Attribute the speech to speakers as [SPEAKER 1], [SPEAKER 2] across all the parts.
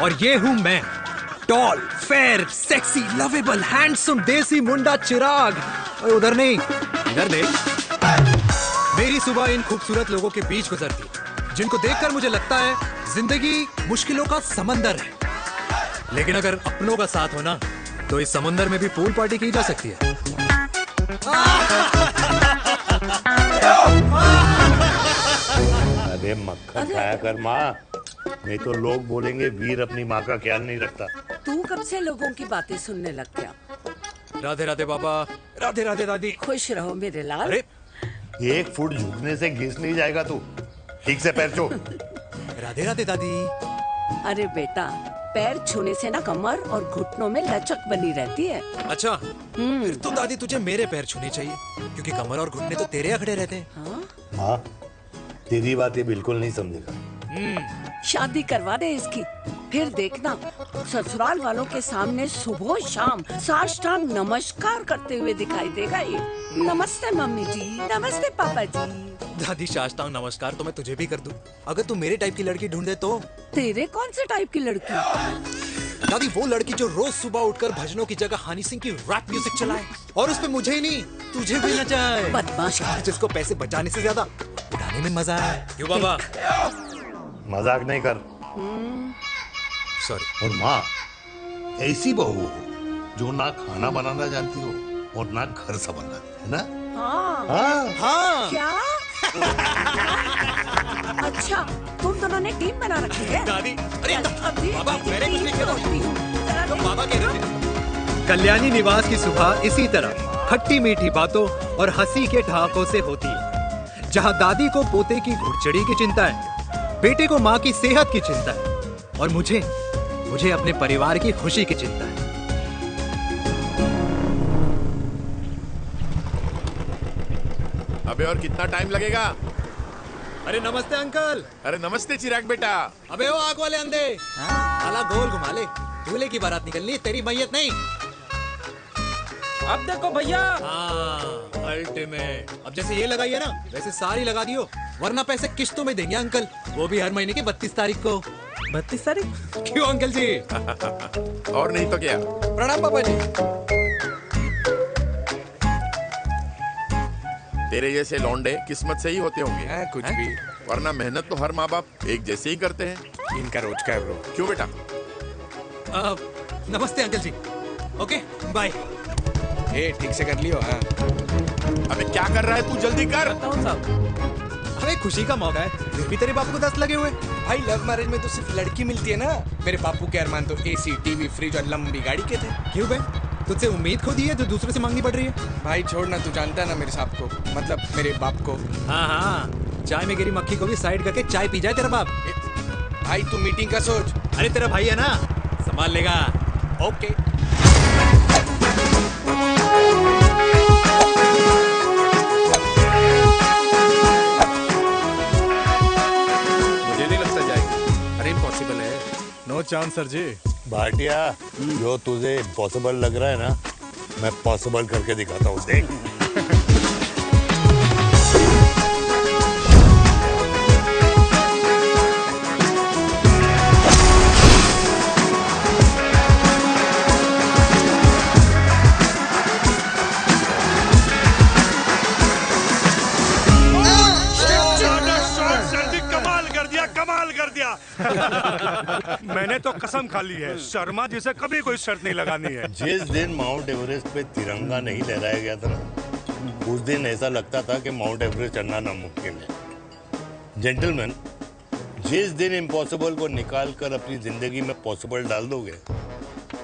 [SPEAKER 1] और ये हूं मैं, tall, fair, sexy, lovable, handsome, desi मुंडा चिराग। ओए उधर नहीं, इधर देख। मेरी सुबह इन खूबसूरत लोगों के बीच गुजरती, जिनको देखकर मुझे लगता है जिंदगी मुश्किलों का समंदर है, लेकिन अगर अपनों का साथ हो ना, तो इस समंदर में भी पूल पार्टी की जा सकती है।
[SPEAKER 2] अरे मक्खन खाया कर माँ, नहीं तो लोग बोलेंगे वीर अपनी माँ का ख्याल नहीं रखता।
[SPEAKER 3] तू कब से लोगों की बातें सुनने लग गया?
[SPEAKER 1] राधे राधे बाबा, राधे राधे दादी।
[SPEAKER 3] खुश रहो मेरे लाल।
[SPEAKER 1] अरे
[SPEAKER 2] 1 फुट झुकने से घिस नहीं जाएगा तू, ठीक से पैर छू।
[SPEAKER 1] राधे राधे दादी।
[SPEAKER 3] अरे बेटा, पैर छूने से ना कमर और घुटनों में लचक बनी रहती है।
[SPEAKER 1] अच्छा, फिर तो दादी तुझे मेरे पैर छूने चाहिए, क्योंकि कमर और घुटने तो तेरे अखड़े रहते हैं।
[SPEAKER 3] हाँ?
[SPEAKER 2] हाँ, तेरी बात ये बिल्कुल नहीं समझेगा।
[SPEAKER 3] शादी करवा दे इसकी, फिर देखना ससुराल वालों के सामने सुबह शाम साष्टांग नमस्कार करते हुए दिखाई देगा ये। नमस्ते मम्मी जी, नमस्ते पापा जी।
[SPEAKER 1] दादी साष्टांग नमस्कार तो मैं तुझे भी कर दूं, अगर तू मेरे टाइप की लड़की ढूंढे तो।
[SPEAKER 3] तेरे कौन से टाइप की लड़की?
[SPEAKER 1] दादी वो लड़की जो रोज सुबह उठकर भजनों की जगह हनी सिंह की रैप म्यूजिक चलाए, और उसपे मुझे ही नहीं तुझे भी नचाए।
[SPEAKER 3] बदमाश,
[SPEAKER 1] जिसको पैसे बचाने से ज्यादा उड़ाने में मजा है। क्यों बाबा?
[SPEAKER 2] मजाक नहीं कर।
[SPEAKER 1] सॉरी।
[SPEAKER 2] और माँ, ऐसी बहू हो जो ना खाना बनाना जानती हो और ना घर संभालना, है ना?
[SPEAKER 3] हाँ।
[SPEAKER 2] हाँ
[SPEAKER 1] हाँ।
[SPEAKER 3] क्या? अच्छा, तुम दोनों ने टीम बना रखी है?
[SPEAKER 1] दादी, अरे
[SPEAKER 3] अभी
[SPEAKER 1] बाबा, मैंने कुछ नहीं किया।
[SPEAKER 3] तो
[SPEAKER 1] बाबा कह रहे थे। कल्याणी निवास की सुबह इसी तरह खट्टी मीठी बातों और हंसी के ठहाकों से होती है, जहां दादी को पोते की घुड़चड़ी की चिंता है, बेटे को माँ की सेहत की चिंता है, और मुझे अपने परिवार की खुशी की चिंता है।
[SPEAKER 4] अबे और कितना टाइम लगेगा?
[SPEAKER 1] अरे नमस्ते अंकल।
[SPEAKER 4] अरे नमस्ते चिराग बेटा।
[SPEAKER 1] अबे वो आग वाले अंधे, साला गोल घुमा ले, दूल्हे की बारात निकलनी, तेरी मैयत नहीं।
[SPEAKER 5] अब देखो भैया।
[SPEAKER 1] हाँ, अल्टीमेट। अब जैसे ये लगाई है ना, वैसे सारी लगा दियो, वरना पैसे किश्तों में देंगे अंकल, वो भी हर महीने की 32 तारीख को।
[SPEAKER 5] 32 तारीख?
[SPEAKER 1] क्यों अंकल जी?
[SPEAKER 4] और नहीं तो क्या।
[SPEAKER 1] प्रणाम पापा जी।
[SPEAKER 4] तेरे जैसे लौंडे किस्मत से ही होते होंगे।
[SPEAKER 5] कुछ भी,
[SPEAKER 4] वरना मेहनत तो हर माँ बाप एक जैसे ही करते हैं।
[SPEAKER 5] इनका रोज का है ब्रो।
[SPEAKER 4] क्यों बेटा?
[SPEAKER 1] नमस्ते अंकल जी। Okay bye.
[SPEAKER 5] ठीक से कर लियो। हाँ।
[SPEAKER 4] अबे क्या कर रहा है तू, जल्दी कर।
[SPEAKER 1] अरे खुशी का मौका है, फिर भी तेरे बापू को 10 लगे हुए।
[SPEAKER 5] भाई लव मैरिज में तो सिर्फ लड़की मिलती है ना। मेरे बापू के अरमान तो एसी, टीवी, फ्रिज और लंबी गाड़ी के थे।
[SPEAKER 1] क्यों बे? तुझसे उम्मीद खो दी है जो दूसरे से मांगनी पड़ रही है?
[SPEAKER 5] भाई छोड़ना, तू जानता है ना मेरे साहब को, मतलब मेरे बाप को।
[SPEAKER 1] हाँ हाँ, चाय में गिरी मक्खी को भी साइड करके चाय पी जाए तेरा बाप।
[SPEAKER 5] भाई तू मीटिंग का सोच।
[SPEAKER 1] अरे तेरा भाई है ना, संभाल लेगा।
[SPEAKER 5] ओके। मुझे नहीं लगता जाएगी। अरे इम्पॉसिबल है।
[SPEAKER 6] नो चांस सर जी।
[SPEAKER 2] भाटिया, जो तुझे इम्पॉसिबल लग रहा है ना, मैं पॉसिबल करके दिखाता हूँ, देख।
[SPEAKER 6] मैंने तो कसम खा ली है, शर्मा जी से कभी कोई शर्त नहीं लगानी है।
[SPEAKER 2] जिस दिन माउंट एवरेस्ट पे तिरंगा नहीं लहराया गया था ना, उस दिन ऐसा लगता था कि माउंट एवरेस्ट चढ़ना नामुमकिन है। जेंटलमैन, जिस दिन इम्पॉसिबल को निकाल कर अपनी जिंदगी में पॉसिबल डाल दोगे,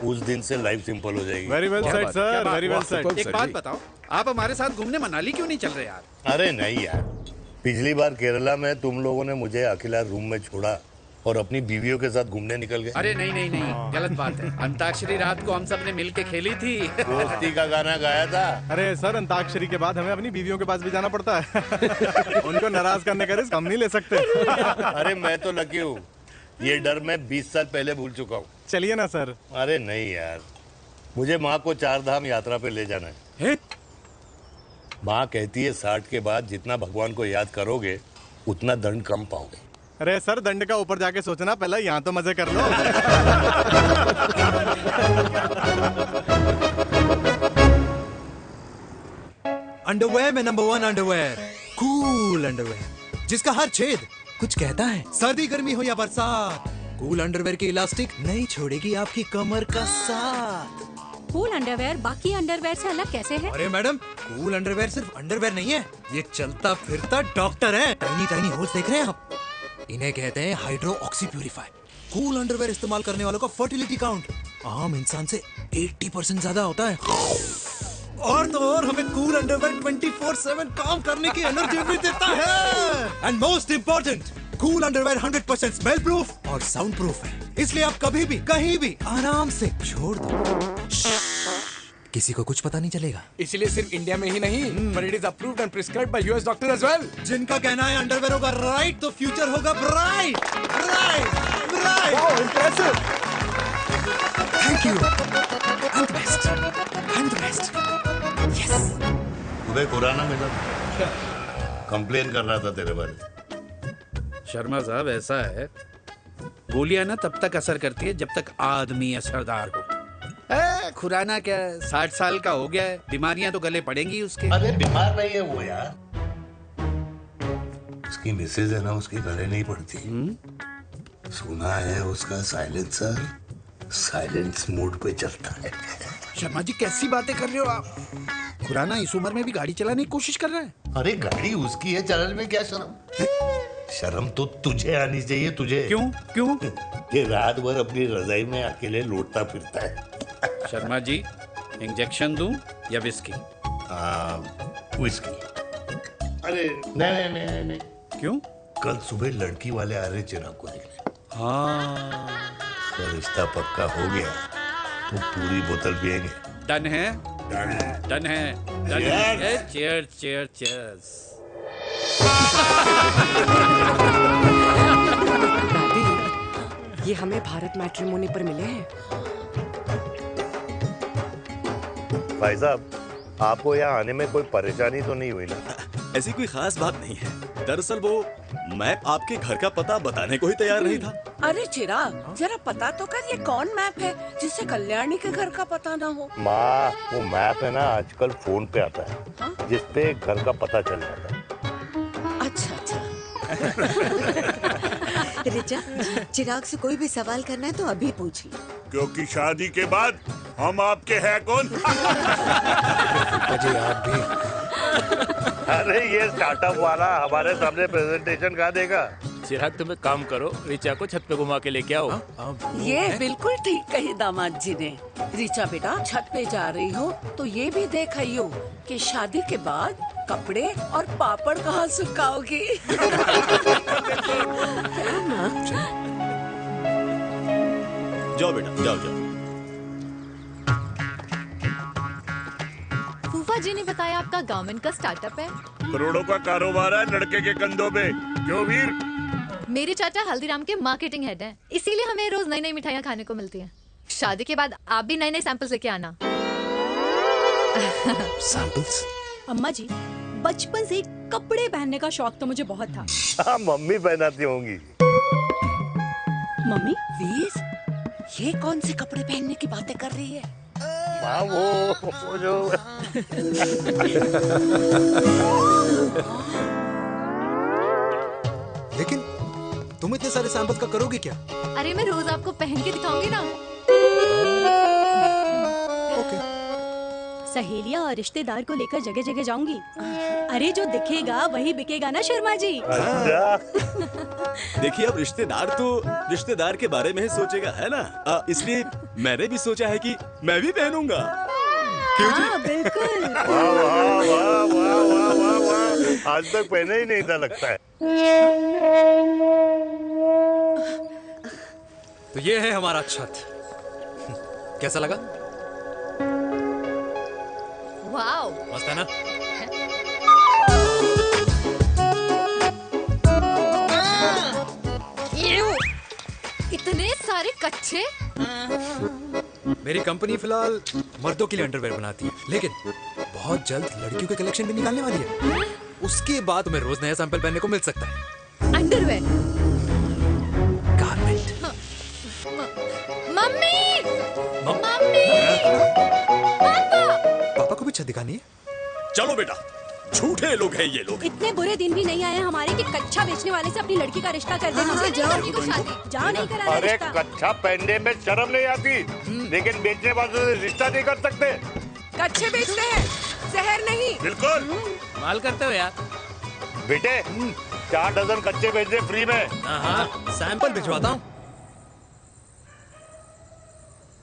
[SPEAKER 2] उस दिन से लाइफ सिंपल हो जाएगी।
[SPEAKER 6] Very well said sir, very well said.
[SPEAKER 7] एक बात बताओ, आप हमारे साथ घूमने मनाली क्यों नहीं चल रहे यार?
[SPEAKER 2] अरे नहीं यार, पिछली बार केरला में तुम लोगों ने मुझे अकेला रूम में छोड़ा और अपनी बीवियों के साथ घूमने निकल गए।
[SPEAKER 7] अरे नहीं नहीं नहीं, गलत बात है। अंताक्षरी रात को हम सब ने मिल के खेली थी।
[SPEAKER 2] दोस्ती का गाना गाया था।
[SPEAKER 6] अरे सर, अंताक्षरी के बाद हमें अपनी बीवियों के पास भी जाना पड़ता है। उनको नाराज करने का रिस्क हम नहीं ले सकते।
[SPEAKER 2] अरे मैं तो लकी हूँ, ये डर मैं 20 साल पहले भूल चुका हूँ।
[SPEAKER 6] चलिए ना सर।
[SPEAKER 2] अरे नहीं यार, मुझे माँ को 4 धाम यात्रा पे ले जाना है। माँ कहती है 60 के बाद जितना भगवान को याद करोगे उतना दंड कम पाओगे।
[SPEAKER 6] अरे सर, दंड का ऊपर जाके सोचना, पहले यहाँ तो मजे कर लो।
[SPEAKER 1] अंडरवेयर में नंबर 1 अंडरवेयर, कूल अंडरवेयर, जिसका हर छेद कुछ कहता है। सर्दी गर्मी हो या बरसात, कूल अंडरवेयर की इलास्टिक नहीं छोड़ेगी आपकी कमर का साथ।
[SPEAKER 8] कूल अंडरवेयर बाकी अंडरवेयर से अलग कैसे है?
[SPEAKER 1] अरे मैडम, कूल अंडरवेयर सिर्फ अंडरवेयर नहीं है, ये चलता फिरता डॉक्टर है। टाइनी टाइनी होल्स देख रहे हैं आप? इन्हें कहते हैं hydro oxy purify. Cool underwear इस्तेमाल करने वालों का फर्टिलिटी काउंट आम इंसान से 80% ज्यादा होता है। और तो और हमें कूल अंडरवेयर 24/7 काम करने की एनर्जी भी देता है। And most important, cool underwear 100% smell proof और साउंड प्रूफ है, इसलिए आप कभी भी कहीं भी आराम से छोड़ दो, किसी को कुछ पता नहीं चलेगा।
[SPEAKER 5] इसलिए सिर्फ इंडिया में ही नहीं, but it is approved and prescribed by US doctor as well.
[SPEAKER 1] जिनका कहना है अंडरवेयर होगा राइट तो फ्यूचर होगा bright, bright, bright.
[SPEAKER 5] Wow, impressive.
[SPEAKER 1] Thank you. I'm the best. I'm the best. Yes.
[SPEAKER 2] तुम्हें खुराना मिला, कंप्लेन कर रहा था तेरे बारे।
[SPEAKER 7] शर्मा साहब, ऐसा है, गोलियां ना तब तक असर करती है जब तक आदमी असरदार हो। खुराना क्या, 60 साल का हो गया है, बीमारियां तो गले पड़ेंगी उसके।
[SPEAKER 2] अरे बीमार नहीं है वो यार, उसकी मिसेज है ना, उसकी गले नहीं पड़ती। सुना है उसका साइलेंसर साइलेंस मोड पे चलता है।
[SPEAKER 7] शर्मा जी, कैसी बातें कर रहे हो आप? खुराना इस उम्र में भी गाड़ी चलाने की कोशिश कर रहा है।
[SPEAKER 2] अरे गाड़ी उसकी है, चलाने में क्या शर्म? शर्म तो तुझे आनी चाहिए, तुझे।
[SPEAKER 7] क्यों क्यों?
[SPEAKER 2] ये रात भर अपनी रजाई में अकेले लौटता फिरता है।
[SPEAKER 7] शर्मा जी, इंजेक्शन दूं या विस्की?
[SPEAKER 2] विस्की। अरे नहीं नहीं नहीं नहीं।
[SPEAKER 7] क्यों?
[SPEAKER 2] कल सुबह लड़की वाले आ रहे चिराग को देखने।
[SPEAKER 7] हाँ,
[SPEAKER 2] तो रिश्ता पक्का हो गया तो पूरी बोतल पिएंगे।
[SPEAKER 7] डन है,
[SPEAKER 2] डन है।
[SPEAKER 7] डन है, डन है। Cheers, cheers, cheers.
[SPEAKER 9] दादी, ये हमें भारत मैट्रिमोनी पर मिले हैं।
[SPEAKER 2] भाई साहब, आपको यहाँ आने में कोई परेशानी तो नहीं हुई ना?
[SPEAKER 10] ऐसी कोई खास बात नहीं है। दरअसल वो मैप आपके घर का पता बताने को ही तैयार नहीं था।
[SPEAKER 3] अरे चिराग, जरा पता तो कर, ये कौन मैप है जिससे कल्याणी के घर का पता ना हो?
[SPEAKER 2] माँ, वो मैप है ना, आजकल फोन पे आता है, जिसपे घर का पता चल जाता है।
[SPEAKER 3] अच्छा अच्छा।
[SPEAKER 11] रिचा, चिराग से कोई भी सवाल करना है तो अभी पूछिए,
[SPEAKER 4] क्योंकि शादी के बाद हम आपके हैं कौन?
[SPEAKER 1] अजय आप भी।
[SPEAKER 2] अरे ये स्टार्टअप वाला हमारे सामने प्रेजेंटेशन कहाँ देगा?
[SPEAKER 12] चिराग, तुम एक काम करो, रिचा को छत पे घुमा के लेके आओ।
[SPEAKER 3] ये बिल्कुल ठीक कही दामाद जी ने। रिचा बेटा, छत पे जा रही हो तो ये भी देख आइयो कि शादी के बाद कपड़े और पापड़ कहाँ सुखाओगी।
[SPEAKER 10] जाओ बेटा, जाओ जाओ।
[SPEAKER 8] फूफा जी ने बताया आपका गवर्नमेंट का स्टार्टअप है।
[SPEAKER 4] करोड़ों का कारोबार है लड़के के कंधों पे। क्यों वीर?
[SPEAKER 8] मेरे चाचा हल्दीराम के मार्केटिंग हेड हैं, इसीलिए हमें रोज नई नई मिठाइयाँ खाने को मिलती हैं। शादी के बाद आप भी नए नए सैंपल्स लेके आना।
[SPEAKER 1] सैंपल्स?
[SPEAKER 8] अम्मा जी, बचपन से कपड़े पहनने का शौक तो मुझे बहुत था।
[SPEAKER 2] हाँ, मम्मी पहनाती होंगी।
[SPEAKER 8] मम्मी?
[SPEAKER 3] वीर, ये कौन से कपड़े पहनने की बातें कर रही है?
[SPEAKER 2] माँ, वो जो
[SPEAKER 1] लेकिन तुम इतने सारे सैंपल्स का करोगे क्या?
[SPEAKER 8] अरे मैं रोज आपको पहन के दिखाऊंगी ना। सहेलियां और रिश्तेदार को लेकर जगह जगह जाऊंगी। अरे जो दिखेगा वही बिकेगा ना शर्मा जी।
[SPEAKER 10] देखिए, अब रिश्तेदार तो रिश्तेदार के बारे में ही सोचेगा, है ना? इसलिए मैंने भी सोचा है कि मैं भी पहनूंगा।
[SPEAKER 8] हाँ, बिल्कुल।
[SPEAKER 2] वाह वाह वाह वाह वाह वाह वाह, आज तक पहने ही नहीं था लगता है।
[SPEAKER 1] तो ये है हमारा छत, कैसा लगा?
[SPEAKER 8] वाओ,
[SPEAKER 1] मस्त है ना?
[SPEAKER 8] इतने सारे कच्चे।
[SPEAKER 1] मेरी कंपनी फिलहाल मर्दों के लिए अंडरवेयर बनाती है, लेकिन बहुत जल्द लड़कियों के कलेक्शन भी निकालने वाली है। उसके बाद तुम्हें रोज नया सैंपल पहनने को मिल सकता है।
[SPEAKER 8] अंडरवेयर?
[SPEAKER 1] दिखानी है?
[SPEAKER 10] चलो बेटा, झूठे लोग हैं ये लोग।
[SPEAKER 13] इतने बुरे दिन भी नहीं आए हमारे कि कच्चा बेचने वाले से अपनी लड़की का रिश्ता कर देना। जाओ नहीं करा
[SPEAKER 2] अरे कच्चा पहनने में शर्म नहीं आती, लेकिन बेचने वालों से रिश्ता नहीं कर सकते।
[SPEAKER 3] कच्चे बेचते हैं, जहर नहीं।
[SPEAKER 2] बिल्कुल
[SPEAKER 12] माल करते हो यार।
[SPEAKER 2] बेटे 4 डजन कच्चे बेच दे फ्री में।
[SPEAKER 1] सैंपल भिजवाता हूँ।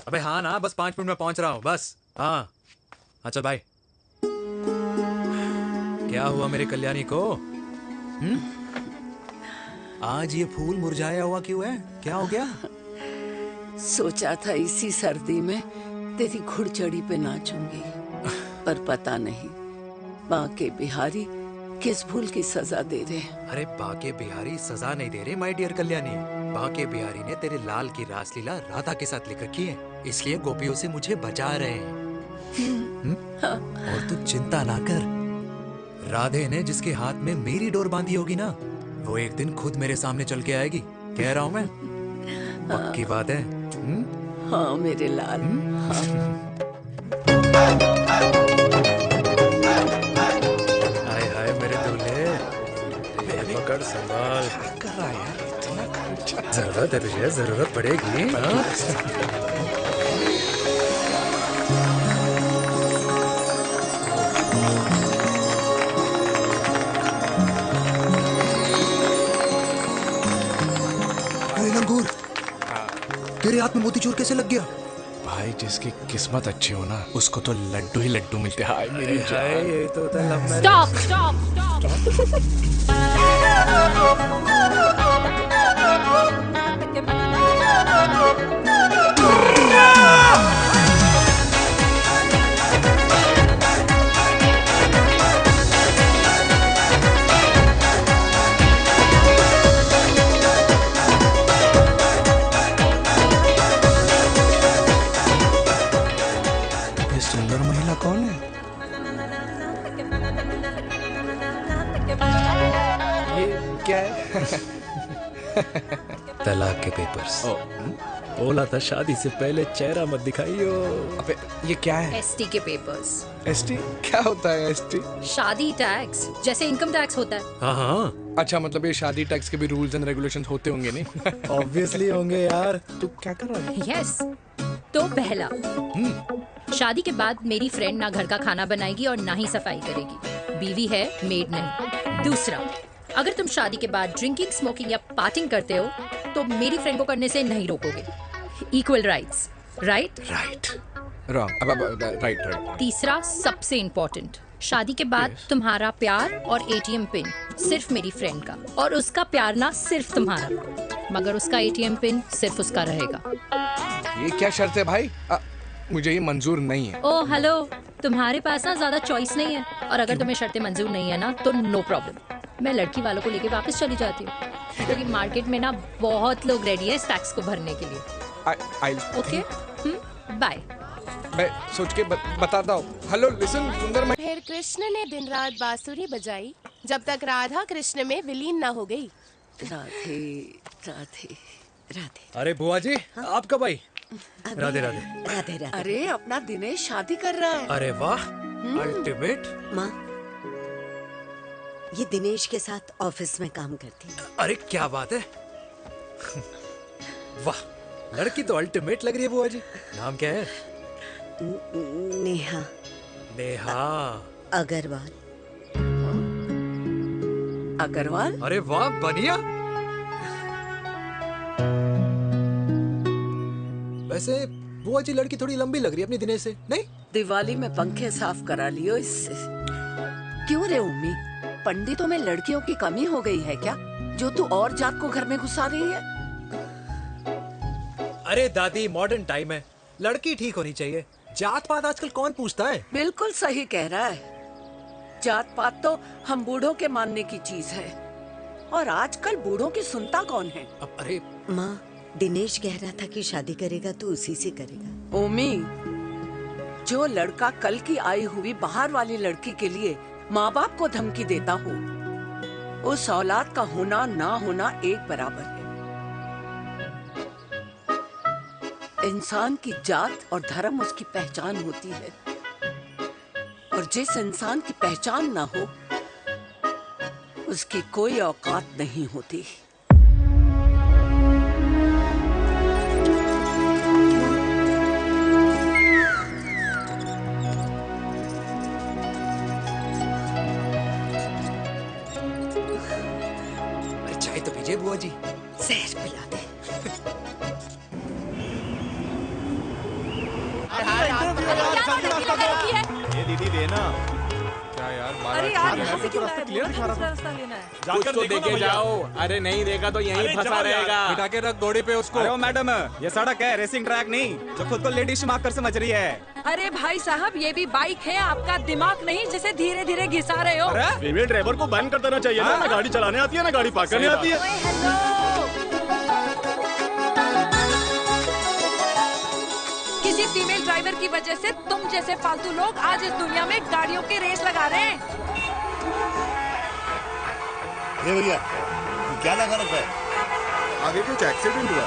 [SPEAKER 1] अबे हाँ ना, बस 5 मिनट में पहुंच रहा हूँ बस। हाँ चल भाई। क्या हुआ मेरी कल्याणी को? आज ये फूल मुरझाया हुआ क्यों है? क्या हो गया?
[SPEAKER 3] सोचा था इसी सर्दी में तेरी घुड़चड़ी पे नाचूंगी, पर पता नहीं बांके बिहारी किस भूल की सजा दे रहे।
[SPEAKER 1] अरे बांके बिहारी सजा नहीं दे रहे माय डियर कल्याणी। बांके बिहारी ने तेरे लाल की रासलीला राधा के साथ लिख रखी है, इसलिए गोपियों से मुझे बचा रहे हैं। और तू चिंता ना कर, राधे ने जिसके हाथ में मेरी डोर बांधी होगी ना, वो एक दिन खुद मेरे सामने चल के आएगी। कह रहा हूँ मैं, पक्की बात है।
[SPEAKER 3] हाँ मेरे लाल।
[SPEAKER 1] हाय हाय मेरे दूल्हे, पकड़ संभाल।
[SPEAKER 5] कर रहा है यार, इतना खर्चा।
[SPEAKER 1] जरूरत है तुझे, जरूरत पड़ेगी। तेरे हाथ में मोतीचूर कैसे लग गया?
[SPEAKER 5] भाई जिसकी किस्मत अच्छी हो ना, उसको तो लड्डू ही लड्डू मिलते हैं। हाय मेरी जान।
[SPEAKER 1] ये तो होता है लव मैरिज।
[SPEAKER 13] स्टॉप स्टॉप
[SPEAKER 5] ये सुंदर महिला कौन है? ये क्या है?
[SPEAKER 1] तलाक के पेपर्स। बोला था शादी से पहले चेहरा मत दिखाइयो।
[SPEAKER 5] अबे ये क्या है?
[SPEAKER 13] एसटी के पेपर्स।
[SPEAKER 5] एसटी क्या होता है? एसटी
[SPEAKER 13] शादी टैक्स, जैसे इनकम टैक्स होता है।
[SPEAKER 1] हाँ
[SPEAKER 5] अच्छा, मतलब ये शादी टैक्स के भी रूल्स एंड रेगुलेशंस होते होंगे नहीं?
[SPEAKER 1] ऑब्वियसली होंगे यार। तू क्या कर रहा है?
[SPEAKER 13] यस। तो पहला, शादी के बाद मेरी फ्रेंड ना घर का खाना बनाएगी और ना ही सफाई करेगी। बीवी है, मेड नहीं। दूसरा, अगर तुम शादी के बाद ड्रिंकिंग, स्मोकिंग या पार्टिंग करते हो तो मेरी फ्रेंड को करने से नहीं रोकोगे। Equal rights, right?
[SPEAKER 5] Right. Wrong. Right.
[SPEAKER 13] तीसरा, सबसे इम्पोर्टेंट, शादी के बाद तुम्हारा प्यार और एटीएम पिन सिर्फ मेरी फ्रेंड का, और उसका प्यार ना सिर्फ तुम्हारा, मगर उसका एटीएम पिन सिर्फ उसका रहेगा।
[SPEAKER 5] ये क्या शर्त है भाई? मुझे ये मंजूर नहीं है।
[SPEAKER 13] ओ हेलो, तुम्हारे पास ना ज्यादा चॉइस नहीं है, और अगर तुम्हें शर्तें मंजूर नहीं है ना तो नो प्रॉब्लम, मैं लड़की वालों को लेके वापस चली जाती हूँ, क्योंकि मार्केट में ना बहुत लोग रेडी है इस टैक्स को भरने के लिए। Okay, bye.
[SPEAKER 5] मैं सोच के बताता हूँ। हेलो लिसन सुंदर।
[SPEAKER 14] फिर कृष्ण ने दिन रात बांसुरी बजाई जब तक राधा कृष्ण में विलीन न हो गई।
[SPEAKER 3] राधे राधे राधे।
[SPEAKER 1] अरे बुआ जी, आप कब आई? राधे राधे।
[SPEAKER 11] राधे राधे।
[SPEAKER 3] अरे अपना दिनेश शादी कर रहा है।
[SPEAKER 1] अरे वाह, अल्टीमेट।
[SPEAKER 11] माँ, ये दिनेश के साथ ऑफिस में काम करती है।
[SPEAKER 1] अरे क्या बात है। वाह, लड़की तो अल्टीमेट लग रही है बुआ जी। नाम क्या है?
[SPEAKER 11] नेहा।
[SPEAKER 1] नेहा
[SPEAKER 11] अग्रवाल।
[SPEAKER 3] अग्रवाल?
[SPEAKER 1] अरे वाह, बढ़िया। वैसे बुआ जी लड़की थोड़ी लंबी लग रही है अपनी दिनेश से, नहीं?
[SPEAKER 3] दिवाली में पंखे साफ करा लियो इससे। क्यों रे उम्मी, पंडितों में लड़कियों की कमी हो गई है क्या, जो तू और जात को घर में घुसा रही है?
[SPEAKER 1] अरे दादी, मॉडर्न टाइम है, लड़की ठीक होनी चाहिए। जात पात आजकल कौन पूछता है?
[SPEAKER 3] बिल्कुल सही कह रहा है। जात पात तो हम बूढ़ों के मानने की चीज है, और आजकल बूढ़ों की सुनता कौन है?
[SPEAKER 1] अरे
[SPEAKER 11] माँ, दिनेश कह रहा था कि शादी करेगा तो उसी से करेगा।
[SPEAKER 3] ओमी, जो लड़का कल की आई हुई बाहर वाली लड़की के लिए माँ बाप को धमकी देता हो, उस औलाद का होना ना होना एक बराबर है। इंसान की जात और धर्म उसकी पहचान होती है, और जिस इंसान की पहचान ना हो उसकी कोई औकात नहीं होती।
[SPEAKER 1] चाय तो पीजिए बुआ जी।
[SPEAKER 11] जहर पिला दे।
[SPEAKER 6] ये दीदी देना। क्या यार
[SPEAKER 5] अरे यार,
[SPEAKER 6] यहाँ से
[SPEAKER 5] क्यों
[SPEAKER 6] क्लियर दिखा रहा था।
[SPEAKER 5] कुछ तो देखे जाओ। अरे नहीं देगा तो यहीं फंसा रहेगा।
[SPEAKER 1] बिठा के रख घोड़े पे उसको।
[SPEAKER 6] अरे मैडम, ये सड़क है, रेसिंग ट्रैक नहीं जो खुद को लेडी शिमाकर समझ रही है।
[SPEAKER 15] अरे भाई साहब, ये भी बाइक है, आपका दिमाग नहीं जिसे धीरे धीरे घिसा रहे हो।
[SPEAKER 10] फीमेल ड्राइवर को बैन कर देना चाहिए ना। ना गाड़ी चलाने आती है ना गाड़ी पार्क करने आती है।
[SPEAKER 15] किसी फीमेल ड्राइवर की वजह से तुम जैसे फालतू लोग आज इस दुनिया में गाड़ियों की रेस लगा रहे हैं।
[SPEAKER 2] ये भैया क्या लगा रखा है?
[SPEAKER 6] आगे कुछ एक्सीडेंट हुआ।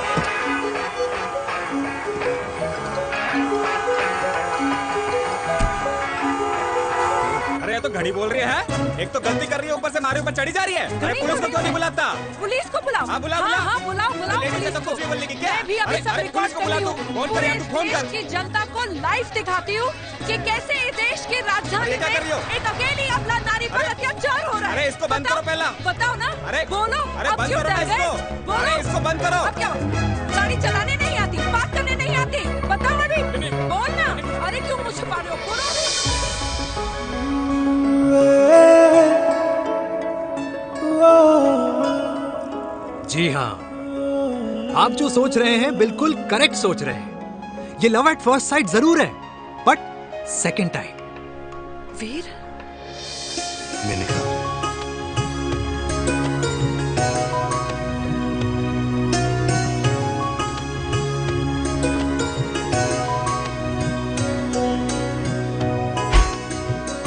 [SPEAKER 6] अरे ये तो घड़ी बोल रही है। एक तो गलती कर रही है, ऊपर से हमारे ऊपर चढ़ी जा रही है। अरे पुलिस को क्यों नहीं बुलाता?
[SPEAKER 15] पुलिस को बुलाओ।
[SPEAKER 6] हाँ बुलाओ बुलाओ।
[SPEAKER 15] हाँ बुलाओ बुलाओ
[SPEAKER 6] लेडीज
[SPEAKER 15] पुलिस
[SPEAKER 6] तो
[SPEAKER 15] को।
[SPEAKER 6] कुछ भी बोलने की क्या?
[SPEAKER 15] मैं भी अभी सब रिकॉर्ड कर रही हूँ।
[SPEAKER 6] फोन कर यार, तू फोन कर।
[SPEAKER 15] देश की जनता को लाइव दिखाती हूँ कि कैसे इस देश की राजधानी
[SPEAKER 6] क्या कर रही हो?
[SPEAKER 15] में एक अकेली अबला नारी पर अत्याचार हो रहा है।
[SPEAKER 6] अरे इसको बंद करो पहला।
[SPEAKER 15] बताओ ना।
[SPEAKER 6] अरे
[SPEAKER 15] बोलो।
[SPEAKER 6] अरे
[SPEAKER 15] अब
[SPEAKER 6] बंद
[SPEAKER 15] क्यों
[SPEAKER 6] करो
[SPEAKER 15] डर
[SPEAKER 6] ना
[SPEAKER 15] गए?
[SPEAKER 6] इसको।
[SPEAKER 15] बोलो।
[SPEAKER 6] अरे इसको बंद करो।
[SPEAKER 15] अब क्या गाड़ी चलाने नहीं आती, बात करने नहीं आती? बताओ अभी। बोल ना। अरे क्यों मुझे छुपा रहे हो? बोलो।
[SPEAKER 1] जी हाँ, आप जो सोच रहे हैं बिल्कुल करेक्ट सोच रहे हैं। ये लव एट फर्स्ट साइट जरूर है, बट सेकंड टाइम।
[SPEAKER 15] वीर,
[SPEAKER 2] मैंने कहा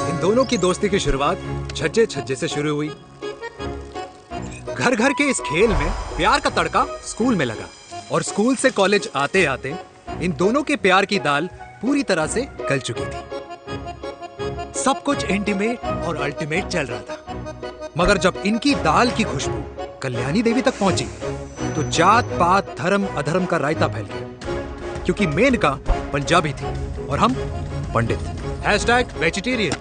[SPEAKER 1] इन दोनों की दोस्ती की शुरुआत झज्जे छज्जे से शुरू हुई। घर घर के इस खेल में प्यार का तड़का स्कूल में लगा और स्कूल से कॉलेज आते आते इन दोनों के प्यार की दाल पूरी तरह से गल चुकी थी। सब कुछ इंटीमेट और अल्टीमेट चल रहा था, मगर जब इनकी दाल की खुशबू कल्याणी देवी तक पहुंची तो जात पात धर्म अधर्म का रायता फैल गया, क्योंकि मेनका पंजाबी थी और हम पंडित। वेजिटेरियन।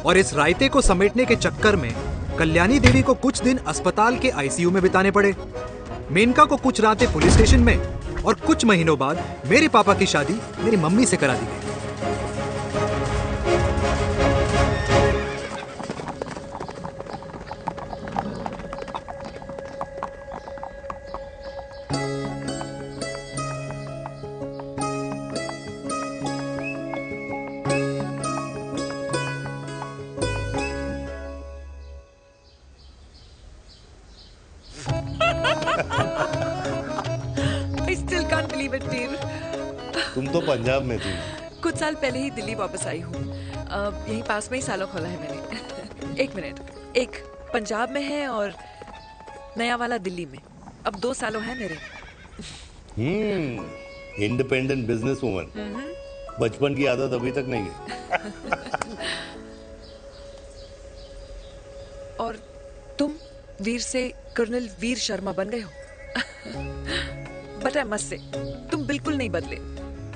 [SPEAKER 1] और इस रायते को समेटने के चक्कर में कल्याणी देवी को कुछ दिन अस्पताल के आईसीयू में बिताने पड़े, मेनका को कुछ रातें पुलिस स्टेशन में, और कुछ महीनों बाद मेरे पापा की शादी मेरी मम्मी से करा दी गई।
[SPEAKER 15] I still can't believe it, dear.
[SPEAKER 2] तुम तो पंजाब में थी।
[SPEAKER 15] कुछ साल पहले ही दिल्ली वापस आई हूँ। यहीं पास में ही सालों खोला है मैंने। एक मिनट, एक पंजाब में है और नया वाला दिल्ली में। अब 2 सालों है मेरे।
[SPEAKER 2] Independent business woman. बचपन की आदत अभी तक नहीं है।
[SPEAKER 15] और तुम वीर से कर्नल वीर शर्मा बन गए हो। बट आई मस्ट से, तुम बिल्कुल नहीं बदले,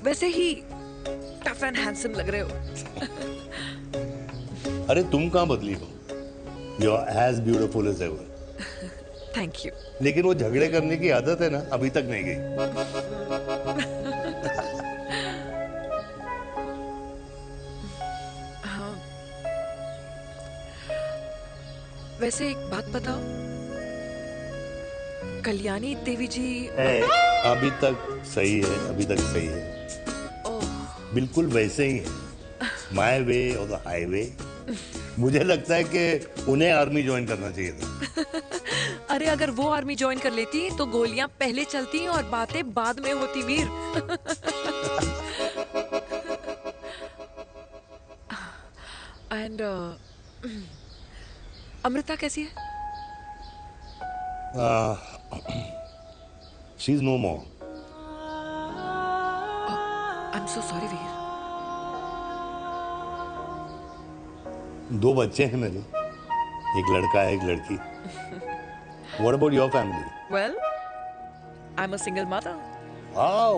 [SPEAKER 15] वैसे ही टफ एंड हैंडसम लग रहे हो।
[SPEAKER 2] अरे तुम कहाँ बदली हो? You are as beautiful as ever.
[SPEAKER 15] Thank you.
[SPEAKER 2] लेकिन वो झगड़े करने की आदत है ना, अभी तक नहीं गई।
[SPEAKER 15] हाँ। वैसे एक बात बताओ, कल्याणी देवी जी
[SPEAKER 2] अभी तक सही है, अभी तक सही है। बिल्कुल वैसे ही है, माय वे और द हाईवे। मुझे लगता है कि उन्हें आर्मी ज्वाइन करना चाहिए था।
[SPEAKER 15] अरे अगर वो आर्मी ज्वाइन कर लेती तो गोलियां पहले चलती और बातें बाद में होती, वीर। एंड अमृता कैसी है?
[SPEAKER 2] She is no more.
[SPEAKER 15] I am so sorry Veer.
[SPEAKER 2] 2 बच्चे हैं मेरे, एक लड़का है एक लड़की। What about your family?
[SPEAKER 15] Well, I'm a single mother.
[SPEAKER 2] Wow.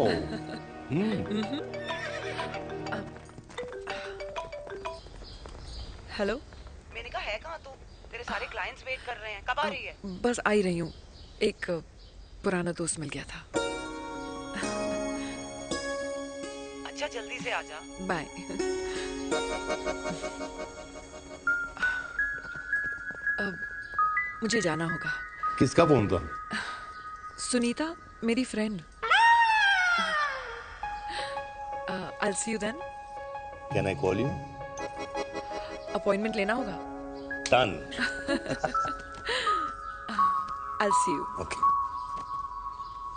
[SPEAKER 15] Hello.
[SPEAKER 9] मैंने कहा है कहाँ तू? तेरे सारे क्लाइंट्स वेट कर रहे हैं, कब आ रही है?
[SPEAKER 15] बस आ ही रही हूँ, एक पुराना दोस्त मिल गया था।
[SPEAKER 9] अच्छा जल्दी से आ जा।
[SPEAKER 15] बाय। अब मुझे जाना होगा।
[SPEAKER 2] किसका फोन था?
[SPEAKER 15] सुनीता, मेरी friend. I'll see you then.
[SPEAKER 2] Can I call you?
[SPEAKER 15] Appointment लेना होगा।
[SPEAKER 2] Done.
[SPEAKER 15] I'll see you.
[SPEAKER 2] Okay.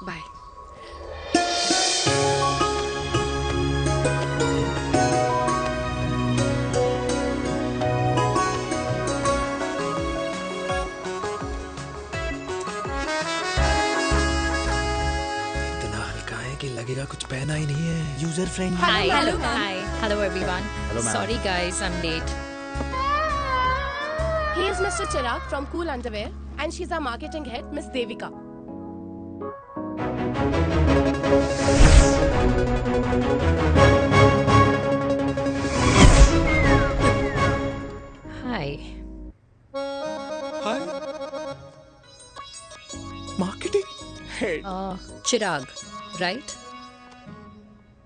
[SPEAKER 15] Bye.
[SPEAKER 1] इतना हल्का है कि लगेगा कुछ पहना ही नहीं है। User friendly.
[SPEAKER 13] Hello everyone.
[SPEAKER 1] Hello, ma'am.
[SPEAKER 13] Sorry guys, I'm late.
[SPEAKER 14] He is Mr. Chirag from Cool Underwear and she's our marketing head, Miss Devika.
[SPEAKER 13] Hi.
[SPEAKER 5] Hi. Marketing head.
[SPEAKER 13] Chirag, right?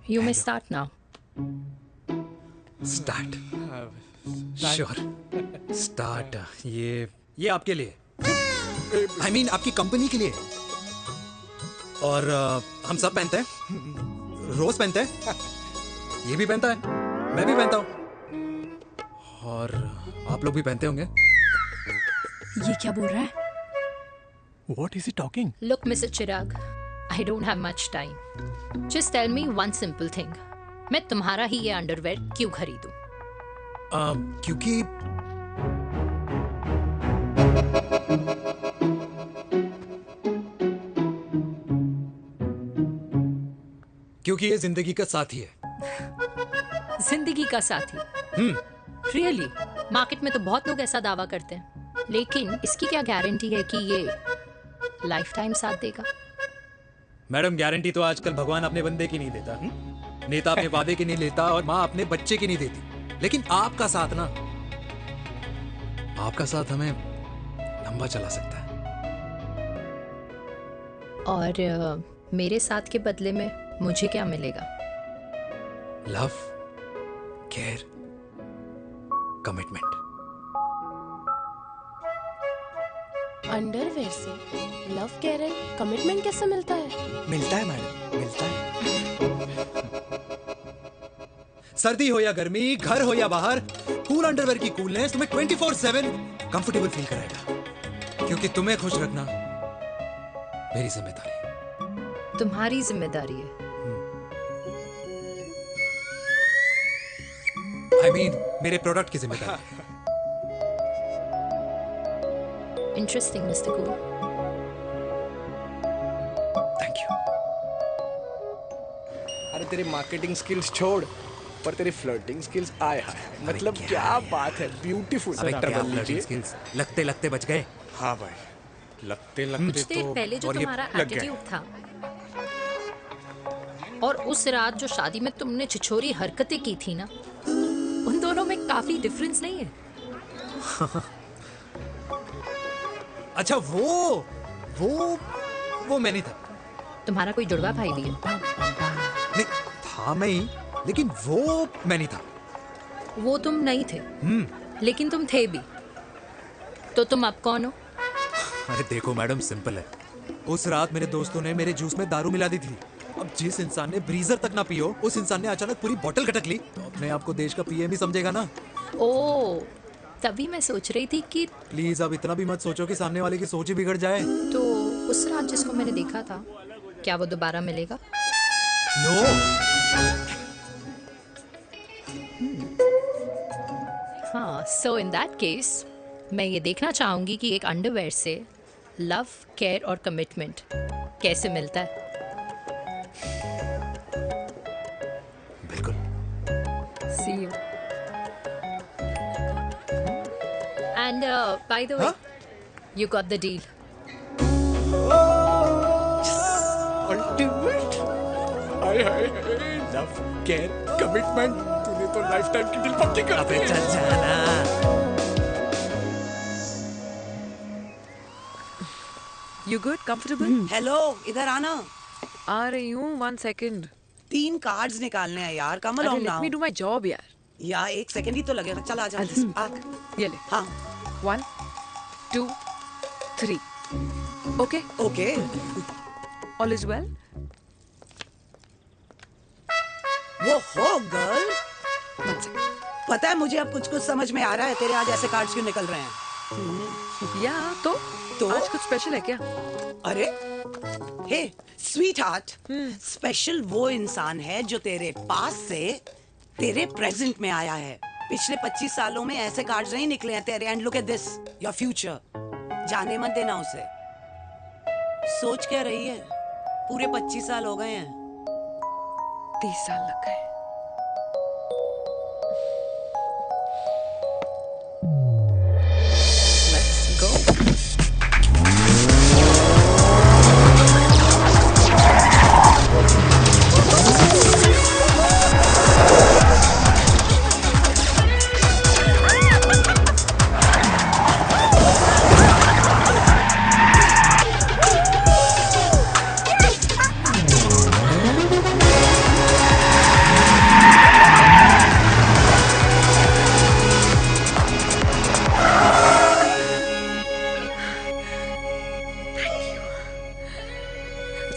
[SPEAKER 13] You may start now.
[SPEAKER 1] Start. Sure. Start. ये आपके लिए, I mean आपकी company के लिए। और हम सब पहनते हैं, रोज पहनते हैं, ये भी पहनता है, मैं भी पहनता हूँ, और आप लोग भी पहनते होंगे।
[SPEAKER 13] ये क्या बोल रहा है?
[SPEAKER 1] What is he talking?
[SPEAKER 13] Look, Mr. Chirag, I don't have much time. Just tell me one simple thing. मैं तुम्हारा ही ये अंडरवेयर क्यों खरीदूं?
[SPEAKER 1] क्योंकि ये जिंदगी का साथी है।
[SPEAKER 13] जिंदगी का साथी? रियली? मार्केट में तो बहुत लोग ऐसा दावा करते हैं, लेकिन इसकी क्या गारंटी है कि ये लाइफ टाइम साथ देगा?
[SPEAKER 1] मैडम, गारंटी तो आजकल भगवान अपने बंदे की नहीं देता, नेता अपने वादे की नहीं लेता, और माँ अपने बच्चे की नहीं देती, लेकिन आपका साथ ना, आपका साथ हमें लंबा चला सकता है।
[SPEAKER 13] और मेरे साथ के बदले में मुझे क्या मिलेगा?
[SPEAKER 1] Love, care, commitment.
[SPEAKER 14] अंडरवेयर से लव, केयर एंड कमिटमेंट कैसे मिलता है?
[SPEAKER 5] मिलता है मैडम, मिलता है।
[SPEAKER 1] सर्दी हो या गर्मी, घर हो या बाहर, कूल अंडरवेयर की कूलनेस तुम्हें 24/7 कंफर्टेबल फील कराएगा, क्योंकि तुम्हें खुश रखना मेरी जिम्मेदारी है।
[SPEAKER 13] तुम्हारी जिम्मेदारी है?
[SPEAKER 1] I mean, मेरे प्रोडक्ट की जिम्मेदारी है।
[SPEAKER 13] Interesting, Mr. Cool.
[SPEAKER 1] Thank you.
[SPEAKER 5] अरे तेरे मार्केटिंग स्किल्स छोड़, पर तेरी फ्लर्टिंग स्किल्स आए हाय, मतलब क्या बात है, ब्यूटीफुल।
[SPEAKER 1] स्किल्स लगते लगते बच गए।
[SPEAKER 5] हाँ भाई, लगते
[SPEAKER 13] कुछ देर पहले जो तुम्हारा एटीट्यूड था, और उस रात जो शादी में तुमने छिछोरी हरकतें की थी ना, उन दोनों में काफी डिफरेंस नहीं है?
[SPEAKER 1] अच्छा, वो मैं नहीं था।
[SPEAKER 13] तुम्हारा कोई जुड़वा भाई भी है?
[SPEAKER 1] नहीं था मैं ही, लेकिन वो मैं नहीं था।
[SPEAKER 13] वो तुम नहीं थे, लेकिन तुम थे भी। तो तुम अब कौन हो?
[SPEAKER 1] अरे देखो मैडम, सिंपल है। उस रात मेरे दोस्तों ने मेरे जूस में दारू मिला दी थी। अब जिस इंसान ने ब्रीजर तक ना पियो, उस इंसान ने अचानक पूरी बोतल खटक ली, तो अपने आप को देश का पीएम ही समझेगा ना।
[SPEAKER 13] ओ, तभी मैं सोच रही थी कि
[SPEAKER 1] प्लीज अब इतना भी मत सोचो कि सामने वाले की सोच ही बिगड़ जाए।
[SPEAKER 13] तो उस रात जिसको मैंने देखा था, क्या वो दोबारा मिलेगा?
[SPEAKER 1] नो।
[SPEAKER 13] हाँ, सो इन दैट केस मैं ये देखना चाहूंगी कि एक अंडरवेयर से लव, केयर और कमिटमेंट कैसे मिलता है।
[SPEAKER 1] बिल्कुल।
[SPEAKER 13] See you. And by the way, you got the deal.
[SPEAKER 5] Ultimate. Hi hi love care commitment, तूने तो लाइफ टाइम की दिल पक्की कर दी। चल जाना।
[SPEAKER 15] You good? Comfortable?
[SPEAKER 3] हेलो, इधर आना।
[SPEAKER 15] आ रही हूँ, 1 second.
[SPEAKER 3] 3 कार्ड्स निकालने हैं यार, come on
[SPEAKER 15] Let me do my job यार.
[SPEAKER 3] या 1 सेकंड ही तो लगेगा, चल आजा।
[SPEAKER 15] ये ले।
[SPEAKER 3] हाँ।
[SPEAKER 15] 1, 2, 3. Okay?
[SPEAKER 3] Okay.
[SPEAKER 15] All is well?
[SPEAKER 3] वो हो गर्ल। पता है मुझे अब कुछ समझ में आ रहा है, तेरे आज ऐसे कार्ड्स क्यों निकल रहे हैं।
[SPEAKER 15] या तो आज कुछ स्पेशल है क्या?
[SPEAKER 3] अरे हे स्वीट हार्ट, स्पेशल वो इंसान है जो तेरे पास से तेरे प्रेजेंट में आया है। पिछले 25 सालों में ऐसे कार्ड्स नहीं निकले हैं तेरे। And look at this, your future. जाने मत देना उसे। सोच क्या रही है, पूरे 25 साल हो गए हैं।
[SPEAKER 15] 30 साल लग गए। Let's go.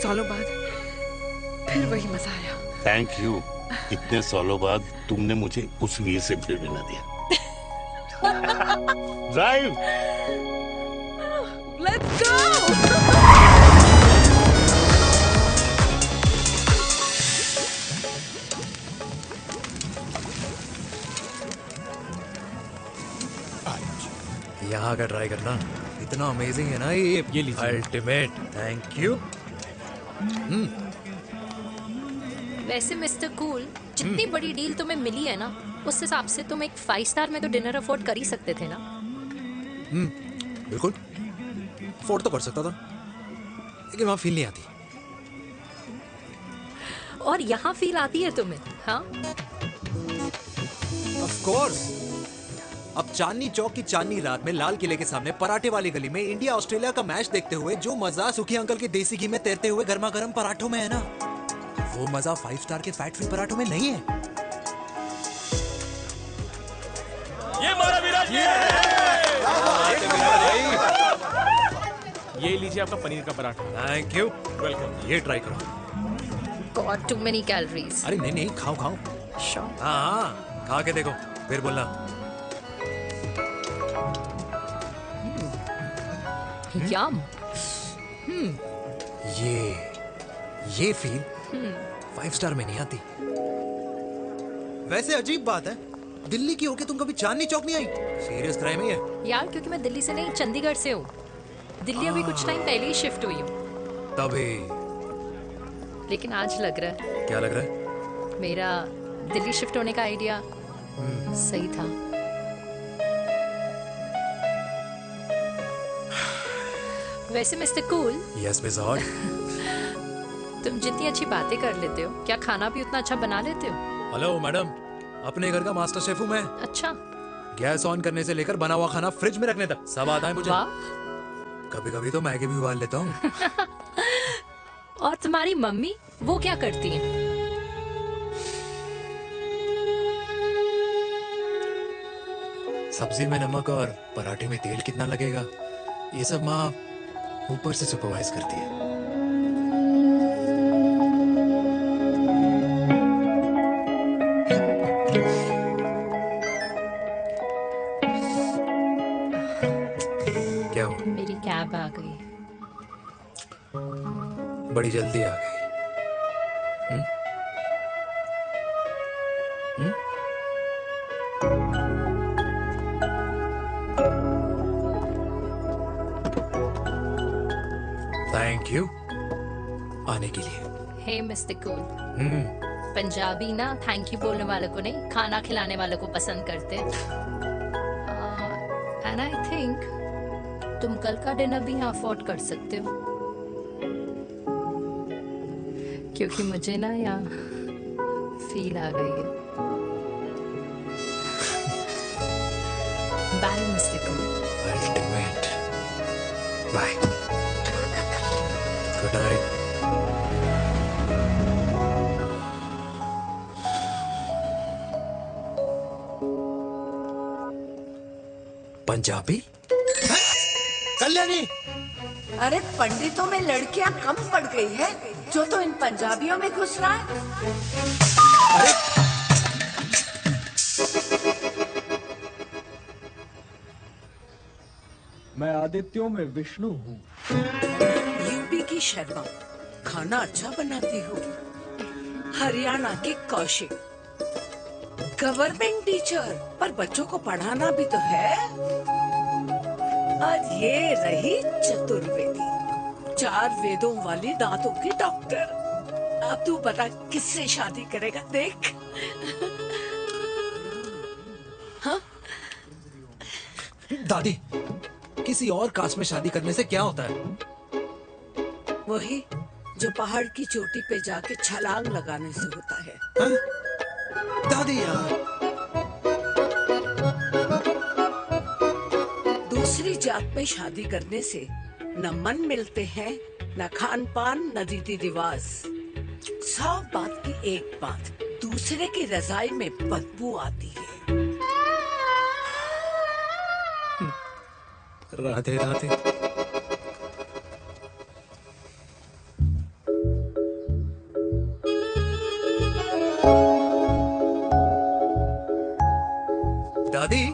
[SPEAKER 15] सालों बाद फिर वही मजा आया।
[SPEAKER 2] Thank you. इतने सालों बाद तुमने मुझे उस वीर से भी मिला दिया। ड्राइव।
[SPEAKER 15] Let's go.
[SPEAKER 1] यहाँ का ट्राई करना, इतना अमेजिंग है ना ये लीजिए। अल्टीमेट। Thank you.
[SPEAKER 13] वैसे मिस्टर कूल, जितनी बड़ी डील तुम्हें मिली है ना, उस हिसाब से तुम एक 5 स्टार में तो डिनर अफोर्ड कर ही सकते थे ना।
[SPEAKER 1] बिल्कुल अफोर्ड तो कर सकता था, लेकिन वहाँ फील नहीं आती।
[SPEAKER 13] और यहाँ फील आती है तुम्हें? हाँ,
[SPEAKER 1] ऑफ कोर्स। अब चांदनी चौक की चांदनी रात में लाल किले के सामने पराठे वाली गली में इंडिया ऑस्ट्रेलिया का मैच देखते हुए जो मजा सुखी अंकल के देसी घी में तैरते हुए गर्मा गर्म पराठों में है ना, वो मजा 5 स्टार के फैट फ्री पराठों में नहीं है।
[SPEAKER 12] ये हमारा विराज। ये लीजिए आपका पनीर का पराठा।
[SPEAKER 1] Thank you.
[SPEAKER 12] वेलकम।
[SPEAKER 1] ये ट्राई करो।
[SPEAKER 13] God too many calories.
[SPEAKER 1] अरे नहीं नहीं, खाओ खाओ।
[SPEAKER 13] श्योर।
[SPEAKER 1] हाँ, खा के देखो फिर बोलना।
[SPEAKER 13] यम।
[SPEAKER 1] ये फील 5 स्टार में नहीं आती। वैसे अजीब बात है, दिल्ली की होके तुम कभी चांदनी चौक नहीं आई? सीरियस क्राइम ही है
[SPEAKER 13] यार, क्योंकि मैं दिल्ली से नहीं चंडीगढ़ से हूँ। दिल्ली अभी कुछ टाइम पहले ही शिफ्ट हुई हूँ।
[SPEAKER 1] तभी।
[SPEAKER 13] लेकिन आज लग रहा है।
[SPEAKER 1] क्या लग रहा है?
[SPEAKER 13] मेरा दिल्ली शिफ्ट होने का आइडिया सही था। वैसे mister cool.
[SPEAKER 1] Yes miss hot.
[SPEAKER 13] तुम जितनी अच्छी बातें कर लेते हो, क्या खाना भी उतना अच्छा बना लेते हो?
[SPEAKER 1] हेलो मैडम, अपने घर का मास्टर शेफ हूँ मैं।
[SPEAKER 13] अच्छा।
[SPEAKER 1] गैस ऑन करने से लेकर बना हुआ खाना फ्रिज में रखने तक सब आता है मुझे। कभी कभी तो मैगी भी उबाल लेता हूँ।
[SPEAKER 13] और तुम्हारी मम्मी वो क्या करती हैं?
[SPEAKER 1] सब्जी में नमक और पराठे में तेल कितना लगेगा, ये सब माँ ऊपर से सुपरवाइज करती है। क्या हुआ?
[SPEAKER 13] मेरी कैब आ गई।
[SPEAKER 1] बड़ी जल्दी आ गई। थैंक यू आने के लिए।
[SPEAKER 13] हे मिस्टर कूल, पंजाबी ना थैंक यू बोलने वालों को नहीं, खाना खिलाने वालों को पसंद करते हैं। एंड आई तुम कल का डिनर भी यहाँ अफोर्ड कर सकते हो, क्योंकि मुझे ना यहाँ फील आ गई है। Bye mister
[SPEAKER 1] ultimate. Bye. Good night. Punjabi? Kalyani!
[SPEAKER 3] अरे पंडितों में लड़कियां कम पड़ गई है जो तो इन पंजाबियों में घुस रहा है।
[SPEAKER 5] मैं आदित्यों में विष्णु हूँ।
[SPEAKER 3] यूपी की शर्मा, खाना अच्छा बनाती हो। हरियाणा की कौशिक, गवर्नमेंट टीचर, पर बच्चों को पढ़ाना भी तो है। और ये रही चतुर्वेदी, 4 वेदों वाली दांतों की डॉक्टर। अब तू बता किससे शादी करेगा? देख। हाँ?
[SPEAKER 1] दादी, किसी और कास्ट में शादी करने से क्या होता है?
[SPEAKER 3] वही जो पहाड़ की चोटी पे जाके छलांग लगाने से होता है।
[SPEAKER 1] हाँ? दादी यार।
[SPEAKER 3] दूसरी जात में शादी करने से न मन मिलते हैं, न खान पान, न रीति रिवाज। 100 बात की एक बात, दूसरे की रजाई में बदबू आती है।
[SPEAKER 1] राधे राधे। दादी,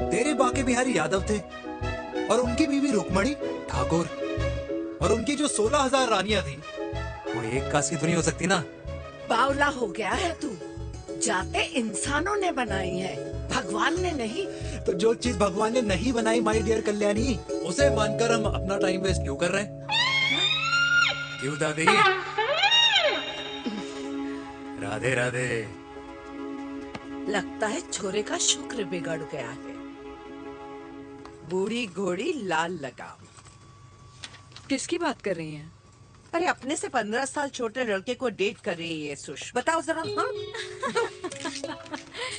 [SPEAKER 1] तेरे बाके बिहारी यादव थे और उनकी बीवी रुक्मणी ठाकुर और उनकी जो 16,000 रानियां थी वो एक कास्ट की तो नहीं हो सकती ना?
[SPEAKER 3] बावला हो गया है तू। जाते इंसानों ने बनाई है, भगवान ने नहीं।
[SPEAKER 1] तो जो चीज भगवान ने नहीं बनाई माय डियर कल्याणी, उसे मानकर हम अपना टाइम वेस्ट क्यों कर रहे हैं? क्यों दादी? राधे राधे।
[SPEAKER 3] लगता है छोरे का शुक्र बिगड़ गया है। बूढ़ी घोड़ी लाल लगाम।
[SPEAKER 15] किसकी बात कर रही हैं?
[SPEAKER 16] अरे अपने से 15 साल छोटे लड़के को डेट कर रही है सुश, बताओ जरा। हाँ?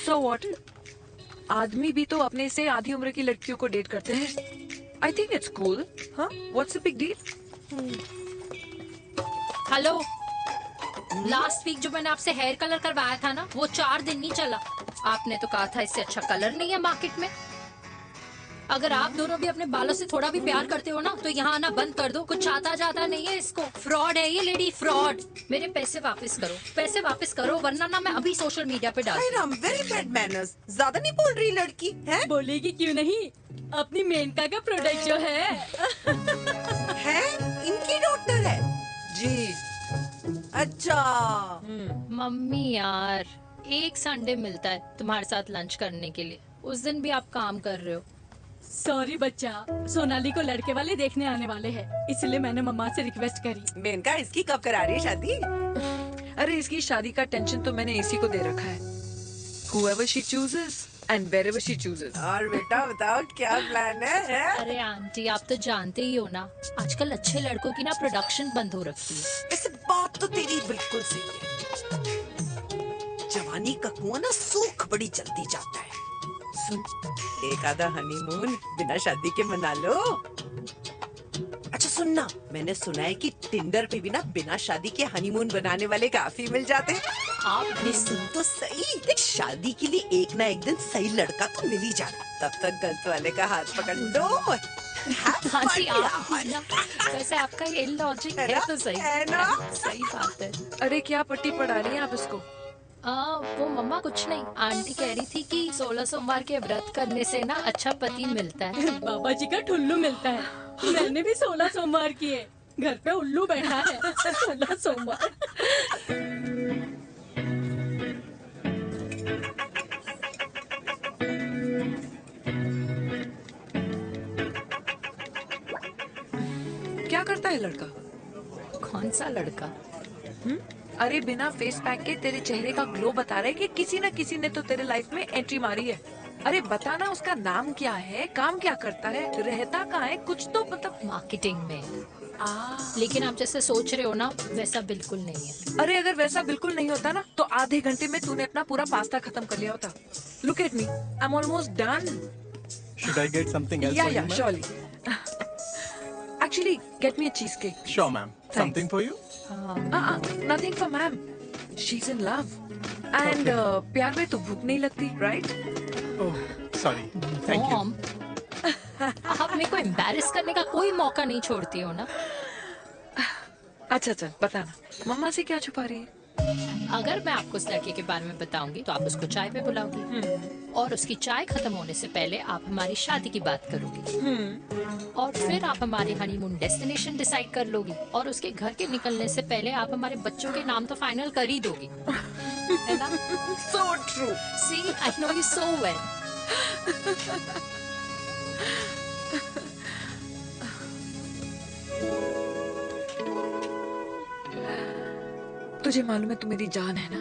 [SPEAKER 15] So what? आदमी भी तो अपने से आधी उम्र की लड़कियों को डेट करते हैं। I think it's cool. हाँ? What's the big deal?
[SPEAKER 13] Hello, last week जो मैंने आपसे हेयर कलर करवाया था ना, वो 4 दिन नहीं चला। आपने तो कहा था इससे अच्छा कलर नहीं है मार्केट में। अगर आप दोनों भी अपने बालों से थोड़ा भी प्यार करते हो ना, तो यहाँ आना बंद कर दो। कुछ आता जाता नहीं है इसको। फ्रॉड है ये लेडी, फ्रॉड। मेरे पैसे वापस करो, पैसे वापस करो, वरना ना मैं अभी सोशल मीडिया पे डाल।
[SPEAKER 16] Very bad manners. ज्यादा नहीं बोल रही लड़की है?
[SPEAKER 17] बोलेगी क्यों नहीं? अपनी मेनका का प्रोडक्ट जो है
[SPEAKER 16] इनकी डॉक्टर है जी। अच्छा
[SPEAKER 13] मम्मी यार, एक संडे मिलता है तुम्हारे साथ लंच करने के लिए, उस दिन भी आप काम कर रहे हो।
[SPEAKER 17] सॉरी बच्चा, सोनाली को लड़के वाले देखने आने वाले हैं, इसलिए मैंने मम्मा से रिक्वेस्ट करी।
[SPEAKER 16] मेनका, इसकी कब करा रही है शादी?
[SPEAKER 15] अरे इसकी शादी का टेंशन तो मैंने इसी को दे रखा है। Whoever she chooses and wherever she chooses.
[SPEAKER 16] और बेटा बताओ क्या प्लान है?
[SPEAKER 13] अरे आंटी, आप तो जानते ही हो ना, आजकल अच्छे लड़कों की ना प्रोडक्शन बंद हो रखी है।
[SPEAKER 16] ऐसे बात तो तेरी बिल्कुल सही है। जवानी का कुआं ना सूख बड़ी जल्दी जाता है। सुन, एक आधा हनीमून बिना शादी के मना लो। अच्छा सुनना, मैंने सुना है कि टिंडर पे भी ना बिना शादी के हनीमून बनाने वाले काफी मिल जाते हैं। आपने सुन तो सही, देख शादी के लिए एक ना एक दिन सही लड़का तो मिल ही जाता, तब तक गलत वाले का हाथ पकड़ लो।
[SPEAKER 13] आंटी आप ना, वैसे आपका ये लॉजिक है तो सही है ना? सही बात है।
[SPEAKER 15] अरे क्या पट्टी पढ़ा रही हैं आप इसको?
[SPEAKER 13] वो मम्मा कुछ नहीं, आंटी कह रही थी कि 16 सोमवार के व्रत करने से ना अच्छा पति मिलता है।
[SPEAKER 17] बाबा जी का ठुल्लू मिलता है। मैंने भी 16 सोमवार किए, घर पे उल्लू बैठा है। 16 सोमवार।
[SPEAKER 15] क्या करता है लड़का?
[SPEAKER 13] कौन सा लड़का?
[SPEAKER 15] अरे बिना फेस पैक के तेरे चेहरे का ग्लो बता रहा है कि किसी न किसी ने तो तेरे लाइफ में एंट्री मारी है। अरे बताना उसका नाम क्या है, काम क्या करता है, रहता कहाँ है, कुछ तो मतलब।
[SPEAKER 13] मार्केटिंग में। लेकिन आप जैसे सोच रहे हो ना वैसा बिल्कुल नहीं है।
[SPEAKER 15] अरे अगर वैसा बिल्कुल नहीं होता ना तो आधे घंटे में तूने अपना पूरा पास्ता खत्म कर लिया होता। Look at me, I am almost done.
[SPEAKER 6] Should I get something else
[SPEAKER 15] Yeah,
[SPEAKER 6] for you,
[SPEAKER 15] yeah,
[SPEAKER 6] ma'am?
[SPEAKER 15] surely. Actually, get me a cheesecake.
[SPEAKER 6] Sure, ma'am. Something for you?
[SPEAKER 15] Nothing for ma'am. She's in love. And प्यार में तो भूख नहीं लगती, right?
[SPEAKER 6] Oh, sorry. Thank you.
[SPEAKER 13] Mom, आप मेरे को embarrass करने का कोई मौका नहीं छोड़ती हो ना।
[SPEAKER 15] अच्छा चल बताना, मम्मा से क्या छुपा रही है?
[SPEAKER 13] अगर मैं आपको उस लड़के के बारे में बताऊंगी तो आप उसको चाय पे बुलाओगी और उसकी चाय खत्म होने से पहले आप हमारी शादी की बात करोगी और फिर आप हमारे हनीमून डेस्टिनेशन डिसाइड कर लोगी और उसके घर के निकलने से पहले आप हमारे बच्चों के नाम तो फाइनल कर ही दोगी, है ना?
[SPEAKER 15] So true.
[SPEAKER 13] See, I know you so well.
[SPEAKER 15] तुझे मालूम है तू मेरी जान है ना?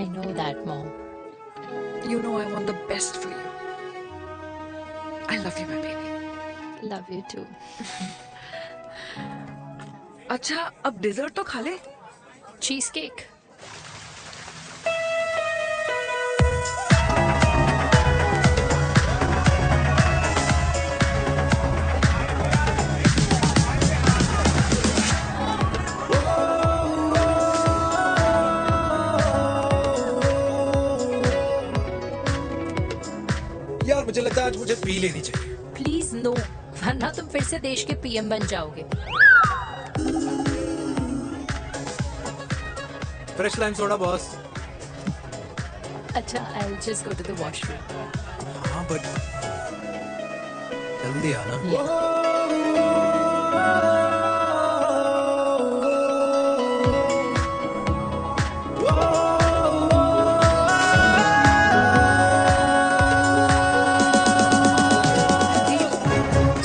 [SPEAKER 13] I know that, Mom.
[SPEAKER 15] You know I want the best for you. I love you, my baby.
[SPEAKER 13] Love you too.
[SPEAKER 15] अच्छा अब डिजर्ट तो खा ले।
[SPEAKER 13] Cheese cake.
[SPEAKER 1] यार मुझे लगता है आज मुझे पी लेनी चाहिए।
[SPEAKER 13] प्लीज नो, वरना तुम फिर से देश के पीएम बन जाओगे।
[SPEAKER 1] Fresh lime soda boss.
[SPEAKER 13] अच्छा, I'll just go to the washroom.
[SPEAKER 1] हाँ बट जल्दी आना।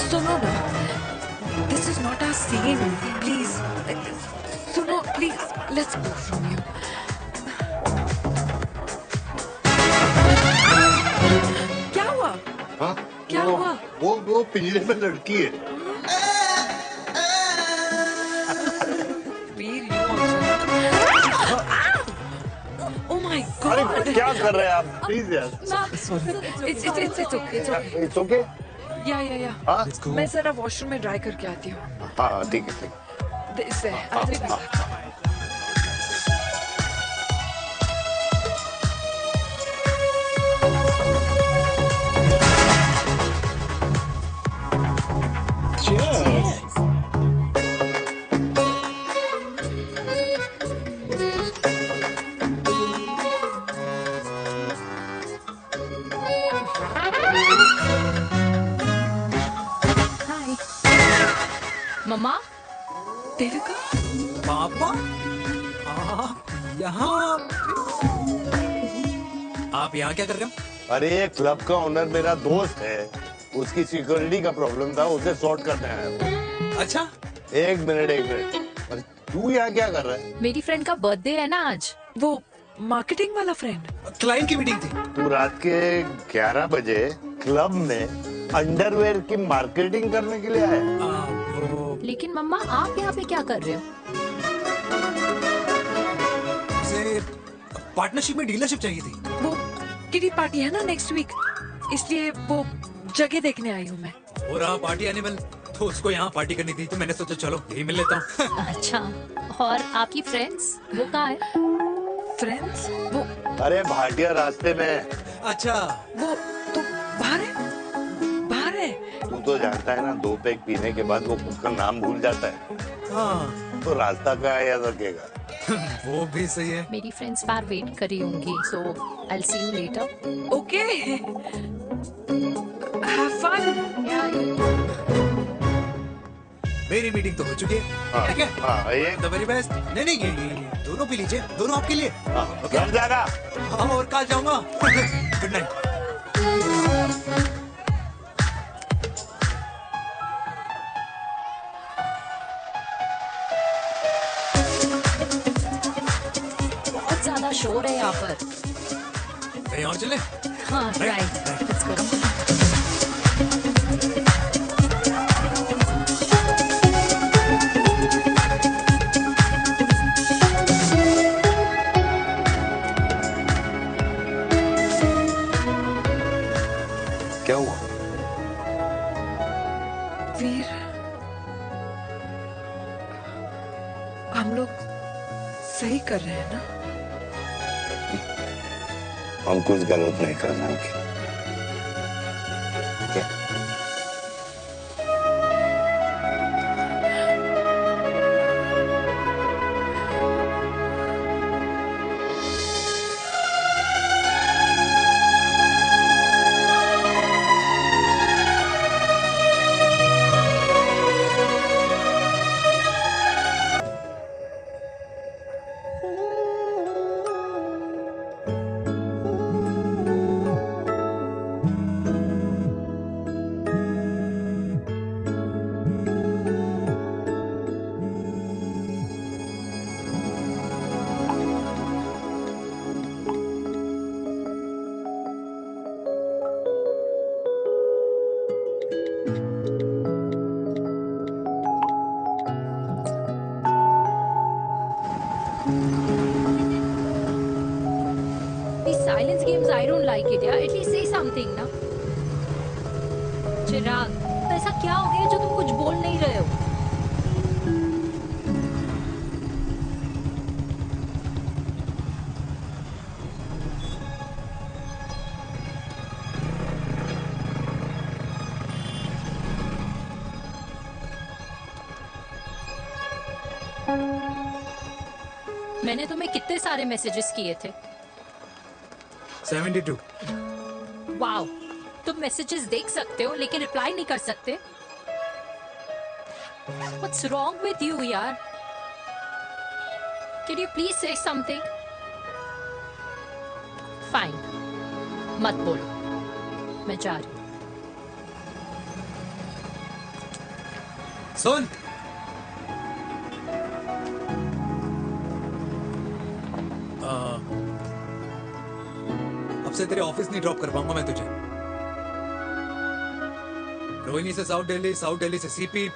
[SPEAKER 15] सुनो ना, this is not our scene. Please, सुनो, please, let's go from here. क्या हुआ?
[SPEAKER 2] हाँ?
[SPEAKER 15] क्या हुआ?
[SPEAKER 2] वो पिंजरे में लड़की है।
[SPEAKER 15] वीर, you also. Oh my God!
[SPEAKER 2] अरे क्या कर रहे हैं आप? प्लीज यार।
[SPEAKER 15] It's okay. It's okay.
[SPEAKER 2] It's okay?
[SPEAKER 15] या
[SPEAKER 2] हाँ?
[SPEAKER 15] मैं जरा वॉशरूम में ड्राई करके आती हूँ।
[SPEAKER 2] हाँ ठीक है।
[SPEAKER 15] इससे आते भी साथ।
[SPEAKER 13] मम्मा,
[SPEAKER 15] देविका,
[SPEAKER 1] पापा, आप यहाँ क्या कर रहे हो?
[SPEAKER 2] अरे क्लब का ओनर मेरा दोस्त है, उसकी सिक्योरिटी का प्रॉब्लम था, उसे सॉर्ट करने आया हूँ।
[SPEAKER 1] अच्छा?
[SPEAKER 2] एक मिनट। अरे तू यहाँ क्या कर रहा है?
[SPEAKER 13] मेरी फ्रेंड का बर्थडे है ना आज।
[SPEAKER 15] वो मार्केटिंग वाला फ्रेंड।
[SPEAKER 1] क्लाइंट की मीटिंग थी।
[SPEAKER 2] तू रात के 11 बजे क्लब में अंडरवेयर की मार्केटिंग करने के लिए आया?
[SPEAKER 13] लेकिन मम्मा आप यहाँ पे क्या कर रहे हो?
[SPEAKER 1] उसे पार्टनरशिप में डीलरशिप चाहिए थी।
[SPEAKER 15] वो किटी पार्टी है ना नेक्स्ट वीक, इसलिए वो जगह देखने आई हूँ मैं।
[SPEAKER 1] हो रहा पार्टी एनिमल, तो उसको यहाँ पार्टी करनी थी, तो मैंने सोचा चलो यही मिल लेता हूँ।
[SPEAKER 13] अच्छा, और आपकी फ्रेंड्स वो कहाँ है?
[SPEAKER 15] फ्रेंड्स? वो
[SPEAKER 2] अरे भाटिया रास्ते में।
[SPEAKER 1] अच्छा,
[SPEAKER 15] वो तो बाहर है।
[SPEAKER 2] तू तो जानता है ना, 2 पैक पीने के बाद वो खुद का नाम भूल जाता है।
[SPEAKER 1] हाँ।
[SPEAKER 2] तो रास्ता कहाँ याद रखेगा?
[SPEAKER 1] वो भी सही है।
[SPEAKER 13] मेरी फ्रेंड्स बाहर वेट कर रही होंगी, so I'll see you later.
[SPEAKER 15] Okay. Have fun.
[SPEAKER 1] मेरी मीटिंग तो हो चुकी है। ठीक है?
[SPEAKER 2] हाँ, ये
[SPEAKER 1] द वेरी बेस्ट। नहीं ये दोनों पी लीजिए, दोनों आपके लिए।
[SPEAKER 2] घर जाना।
[SPEAKER 1] हाँ, और कल जाऊंगा। Good night.
[SPEAKER 13] बहुत ज्यादा शोर है यहाँ पर।
[SPEAKER 1] कहीं और चले?
[SPEAKER 13] हाँ राइट लेट्स गो
[SPEAKER 1] क्या हुआ?
[SPEAKER 15] वीर, हम लोग सही कर रहे हैं ना?
[SPEAKER 2] हम कुछ गलत नहीं कर रहे हैं।
[SPEAKER 13] These silence games, I don't like it, yeah. At least say something, ना. चिराग, तो ऐसा क्या हो गया जो तुम कुछ बोल नहीं रहे हो? मैंने तुम्हें कितने सारे मैसेजेस किए थे?
[SPEAKER 1] 72।
[SPEAKER 13] वाओ, तुम मैसेजेस देख सकते हो लेकिन रिप्लाई नहीं कर सकते? What's wrong with you, यार? Can you please say something? Fine, मत बोलो, मैं जा रही हूँ।
[SPEAKER 1] सुन, अब से तेरे ऑफिस नहीं ड्रॉप कर पाऊंगा मैं तुझे। रोहिणी से साउथ दिल्ली से सीपी,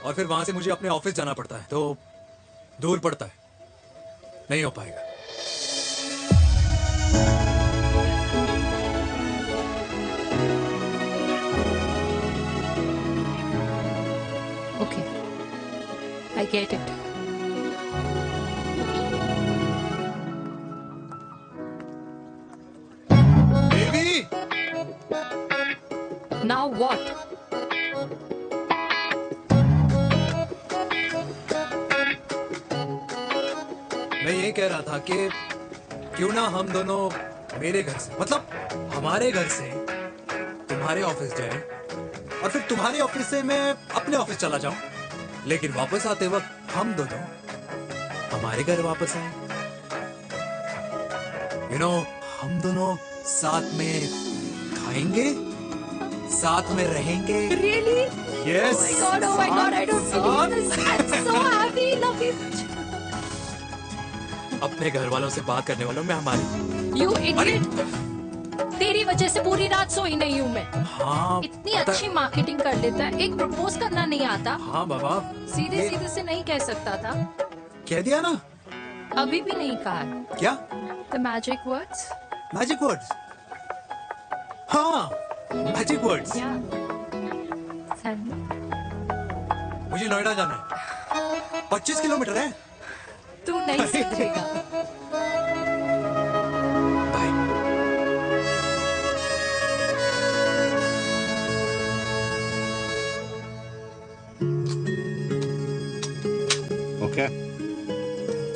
[SPEAKER 1] और फिर वहां से मुझे अपने ऑफिस जाना पड़ता है, तो दूर पड़ता है, नहीं हो पाएगा।
[SPEAKER 13] Okay, I get it. Now what?
[SPEAKER 1] मैं ये कह रहा था कि क्यों ना हम दोनों मेरे घर से, मतलब हमारे घर से तुम्हारे ऑफिस जाए, और फिर तुम्हारे ऑफिस से मैं अपने ऑफिस चला जाऊं, लेकिन वापस आते वक्त हम दोनों हमारे घर वापस आए। यू नो, हम दोनों साथ में खाएंगे, साथ में रहेंगे।
[SPEAKER 13] Really?
[SPEAKER 1] Yes.
[SPEAKER 13] Oh my God, I don't believe this. I'm so happy, love you.
[SPEAKER 1] अपने घर वालों से बात करने वालों में हमारी।
[SPEAKER 13] You idiot. तेरी वजह से पूरी रात सोई नहीं हूँ मैं।
[SPEAKER 1] हाँ,
[SPEAKER 13] इतनी अच्छी मार्केटिंग कर लेता है, एक प्रपोज करना नहीं आता।
[SPEAKER 1] हाँ बाबा,
[SPEAKER 13] सीधे सीधे से नहीं कह सकता था।
[SPEAKER 1] कह दिया ना।
[SPEAKER 13] अभी भी नहीं कहा।
[SPEAKER 1] क्या?
[SPEAKER 13] The magic words.
[SPEAKER 1] Magic words? हाँ, मैजिक वर्ड्स। मुझे नोएडा जाना है, 25 किलोमीटर है।
[SPEAKER 13] तू नहीं समझेगा।
[SPEAKER 2] Okay.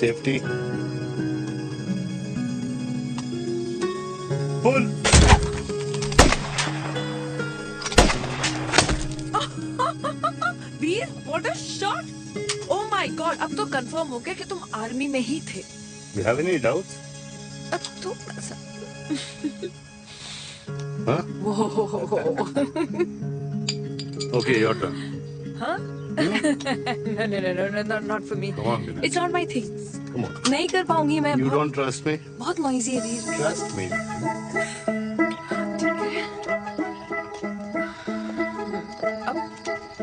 [SPEAKER 2] Safety. Pull.
[SPEAKER 15] Veer, what a shot! Oh my God, अब तो कंफर्म हो गया कि तुम आर्मी में ही थे।
[SPEAKER 2] You have any doubts?
[SPEAKER 15] अब तुम
[SPEAKER 2] Huh? Okay, your turn.
[SPEAKER 15] Huh? No, not for me.
[SPEAKER 2] Come on, Vinay.
[SPEAKER 15] It's not my thing.
[SPEAKER 2] Come on.
[SPEAKER 15] नहीं कर पाऊंगी मैं।
[SPEAKER 2] You don't trust me?
[SPEAKER 15] बहुत noisy है वीर।
[SPEAKER 2] Trust me.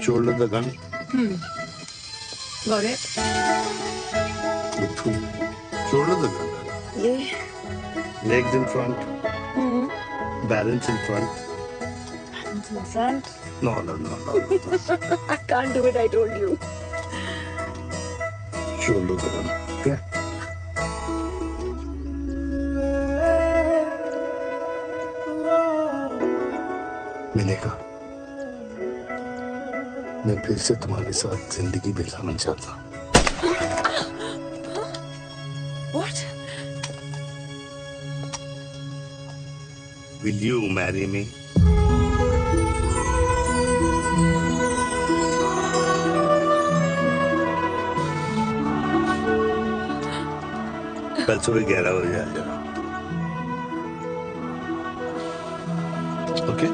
[SPEAKER 2] Shoulder the gun.
[SPEAKER 3] Got it.
[SPEAKER 2] Shoulder the gun.
[SPEAKER 3] Yeah.
[SPEAKER 2] Legs in front. Balance in front.
[SPEAKER 3] Balance in front.
[SPEAKER 2] No.
[SPEAKER 3] I can't do it. I told you.
[SPEAKER 2] Shoulder the gun. Okay. मिलेगा। मैं फिर से तुम्हारे साथ जिंदगी बिताना चाहता हूँ।
[SPEAKER 3] What?
[SPEAKER 2] Will you marry me? कल सुबह 11 बजे आ जाना। ओके?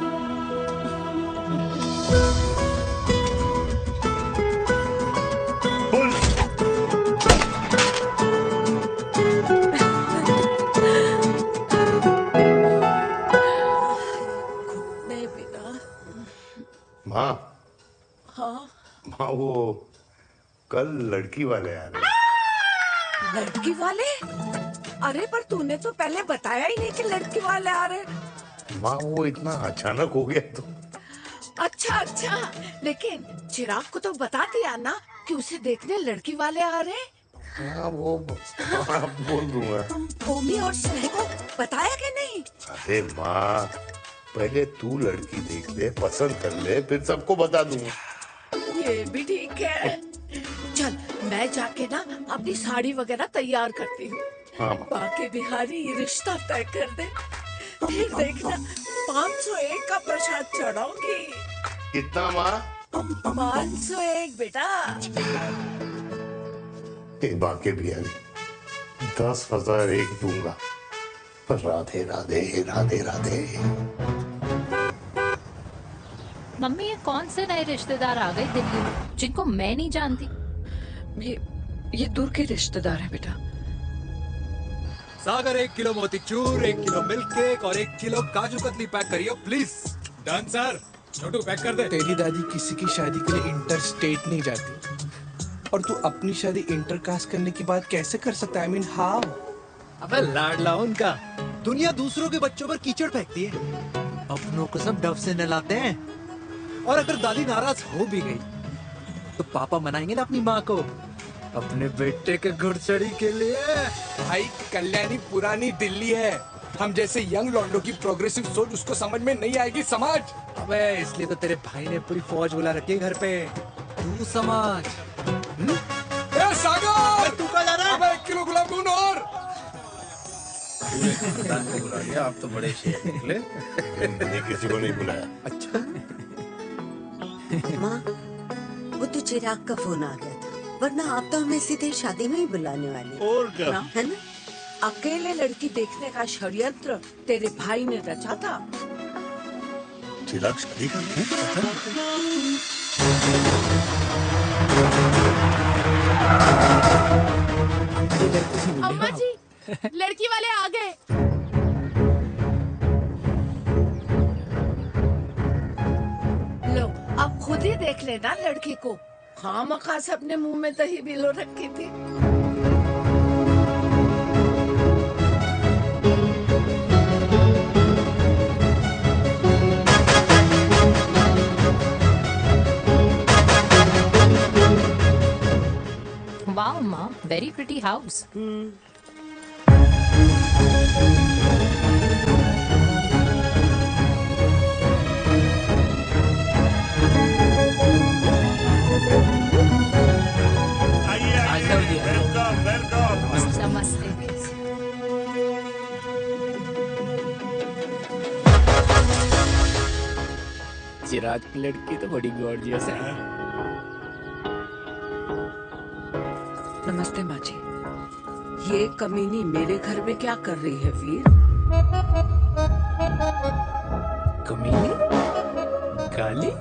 [SPEAKER 2] माँ वो कल लड़की वाले आ रहे।
[SPEAKER 3] लड़की वाले? अरे पर तूने तो पहले बताया ही नहीं कि लड़की वाले आ रहे।
[SPEAKER 2] माँ वो इतना अचानक हो गया तो।
[SPEAKER 3] अच्छा, लेकिन चिराग को तो बता दिया ना कि उसे देखने लड़की वाले आ रहे।
[SPEAKER 2] हाँ वो बोल दूंगा।
[SPEAKER 3] ओमी और स्नेह को बताया कि नहीं?
[SPEAKER 2] अरे माँ पहले तू लड़की देख ले, पसंद कर ले, फिर सबको बता दूंगा।
[SPEAKER 3] ये भी ठीक है। चल मैं जाके ना अपनी साड़ी वगैरह तैयार करती हूँ।
[SPEAKER 2] हाँ।
[SPEAKER 3] बाकी बिहारी रिश्ता तय कर दे, फिर देखना 501 का प्रसाद चढ़ाऊंगी।
[SPEAKER 2] कितना माँ?
[SPEAKER 3] 501 बेटा।
[SPEAKER 2] बाकी बिहारी 10,001 दूंगा। राधे राधे राधे राधे।
[SPEAKER 13] मम्मी ये कौन से नए रिश्तेदार आ गए दिल्ली में जिनको मैं नहीं जानती?
[SPEAKER 15] ये दूर के रिश्तेदार हैं बेटा।
[SPEAKER 1] Sagar 1 kilo motichoor, 1 kilo milk cake और 1 किलो काजू कतली पैक करियो please.
[SPEAKER 5] Done sir. Chhotu pack कर दे। तेरी दादी किसी की शादी के लिए इंटर स्टेट नहीं जाती, और तू अपनी शादी इंटर कास्ट करने की बात कैसे कर सकता है? I mean, how?
[SPEAKER 1] अबे लाडला उनका। दुनिया दूसरों के बच्चों पर कीचड़ फेंकती है, अपनों को सब डब से नहलाते हैं। और अगर दादी नाराज हो भी गई तो पापा मनाएंगे ना अपनी माँ को अपने बेटे के घुड़चड़ी के लिए।
[SPEAKER 5] भाई कल्याणी पुरानी दिल्ली है, हम जैसे यंग लॉन्डो की प्रोग्रेसिव सोच उसको समझ में नहीं आएगी। समझ?
[SPEAKER 1] अबे इसलिए तो तेरे भाई ने पूरी फौज बुला रखी है घर पे। तू समझ।
[SPEAKER 5] ए सागर, तू कहाँ जा रहा है? अबे 1 किलो गुलाब जामुन और।
[SPEAKER 7] बुला लिया, आप तो बड़े शेर निकले।
[SPEAKER 2] मैंने किसी को नहीं बुलाया।
[SPEAKER 1] अच्छा।
[SPEAKER 11] माँ वो तो चिराग का फोन आ गया था, वरना आप तो हमें सीधे शादी में ही बुलाने वाले।
[SPEAKER 2] और क्या?
[SPEAKER 11] है ना?
[SPEAKER 3] अकेले लड़की देखने का षड्यंत्र तेरे भाई ने रचा था।
[SPEAKER 2] चिराग शादी कर
[SPEAKER 14] अम्मा जी लड़की वाले आ गए।
[SPEAKER 3] लो अब खुद ही देख लेना लड़की को। खामखा से अपने मुंह में दही बिलो रखी थी।
[SPEAKER 13] Wow, mom, very pretty house. नमस्ते।
[SPEAKER 12] चिराग की लड़की तो बड़ी गॉर्जियस है।
[SPEAKER 15] नमस्ते माँ जी।
[SPEAKER 3] ये कमीनी मेरे घर में क्या कर रही है वीर?
[SPEAKER 12] कमीनी? गाली?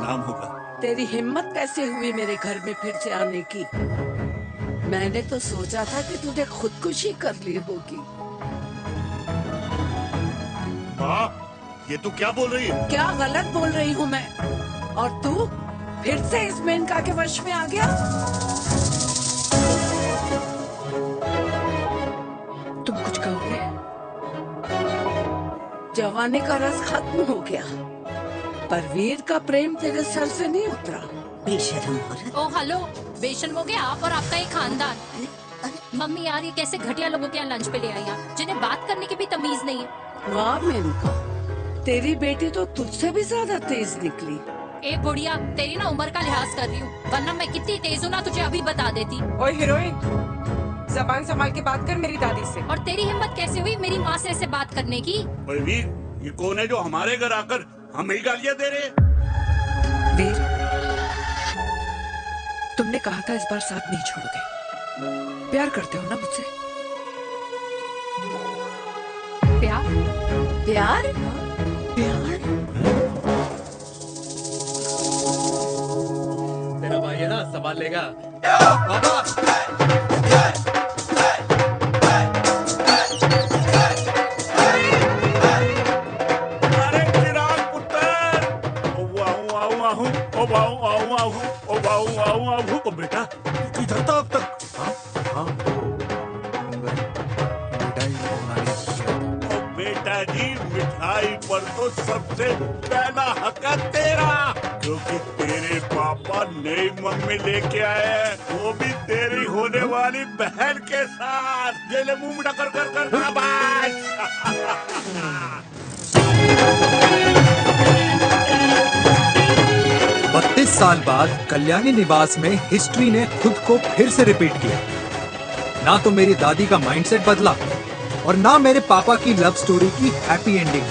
[SPEAKER 12] नाम होगा।
[SPEAKER 3] तेरी हिम्मत कैसे हुई मेरे घर में फिर से आने की? मैंने तो सोचा था कि तूने खुदकुशी कर ली होगी।
[SPEAKER 2] माँ, ये तू क्या बोल रही है?
[SPEAKER 3] क्या गलत बोल रही हूँ मैं? और तू फिर से इस मेनका के वश में आ गया।
[SPEAKER 15] तुम कुछ कहोगे?
[SPEAKER 3] जवानी का रस खत्म हो गया, पर वीर का प्रेम तेरे सर से नहीं उतरा।
[SPEAKER 11] बेशर्म औरत।
[SPEAKER 13] ओ हेलो, बेशर्म हो गए आप और आपका एक खानदान। मम्मी यार, ये कैसे घटिया लोगों के यहाँ लंच पे ले आई आप, जिन्हें बात करने की भी तमीज नहीं है।
[SPEAKER 3] वाह मेनका, तेरी बेटी तो तुझसे भी ज्यादा तेज निकली।
[SPEAKER 13] ए बुढ़िया, तेरी ना उम्र का लिहाज कर रही हूँ, वरना मैं कितनी तेज हूँ ना तुझे अभी बता देती।
[SPEAKER 9] ओए हीरोइन, जबान संभाल के बात कर मेरी दादी से।
[SPEAKER 13] और तेरी हिम्मत कैसे हुई मेरी माँ से ऐसे बात करने की?
[SPEAKER 18] ओए वीर, ये कौन है जो हमारे घर आकर हमें गालियाँ दे रहे?
[SPEAKER 15] वीर, तुमने कहा था इस बार साथ नहीं छोड़ोगे। प्यार करते हो ना मुझसे?
[SPEAKER 13] प्यार?
[SPEAKER 3] प्यार? प्यार?
[SPEAKER 1] तेरा भाई है ना, संभाल लेगा।
[SPEAKER 18] अरे चिराग पुत्र, ओ वाहू आऊ आहू, ओ वाहू आऊ आहू, ओ वाहू आऊ आहू। ओ बेटा, किधर था अब तक? हाँ, ओ बेटा जी, मिठाई पर तो सबसे पहला हक है तेरा, क्योंकि तेरे पापा नई मम्मी लेके आए हैं, वो भी तेरी होने वाली बहन के साथ। ये ले मुंह मीठा कर कर कर शाबाश।
[SPEAKER 1] 32 साल बाद कल्याणी निवास में हिस्ट्री ने खुद को फिर से रिपीट किया। ना तो मेरी दादी का माइंडसेट बदला और ना मेरे पापा की लव स्टोरी की हैप्पी एंडिंग।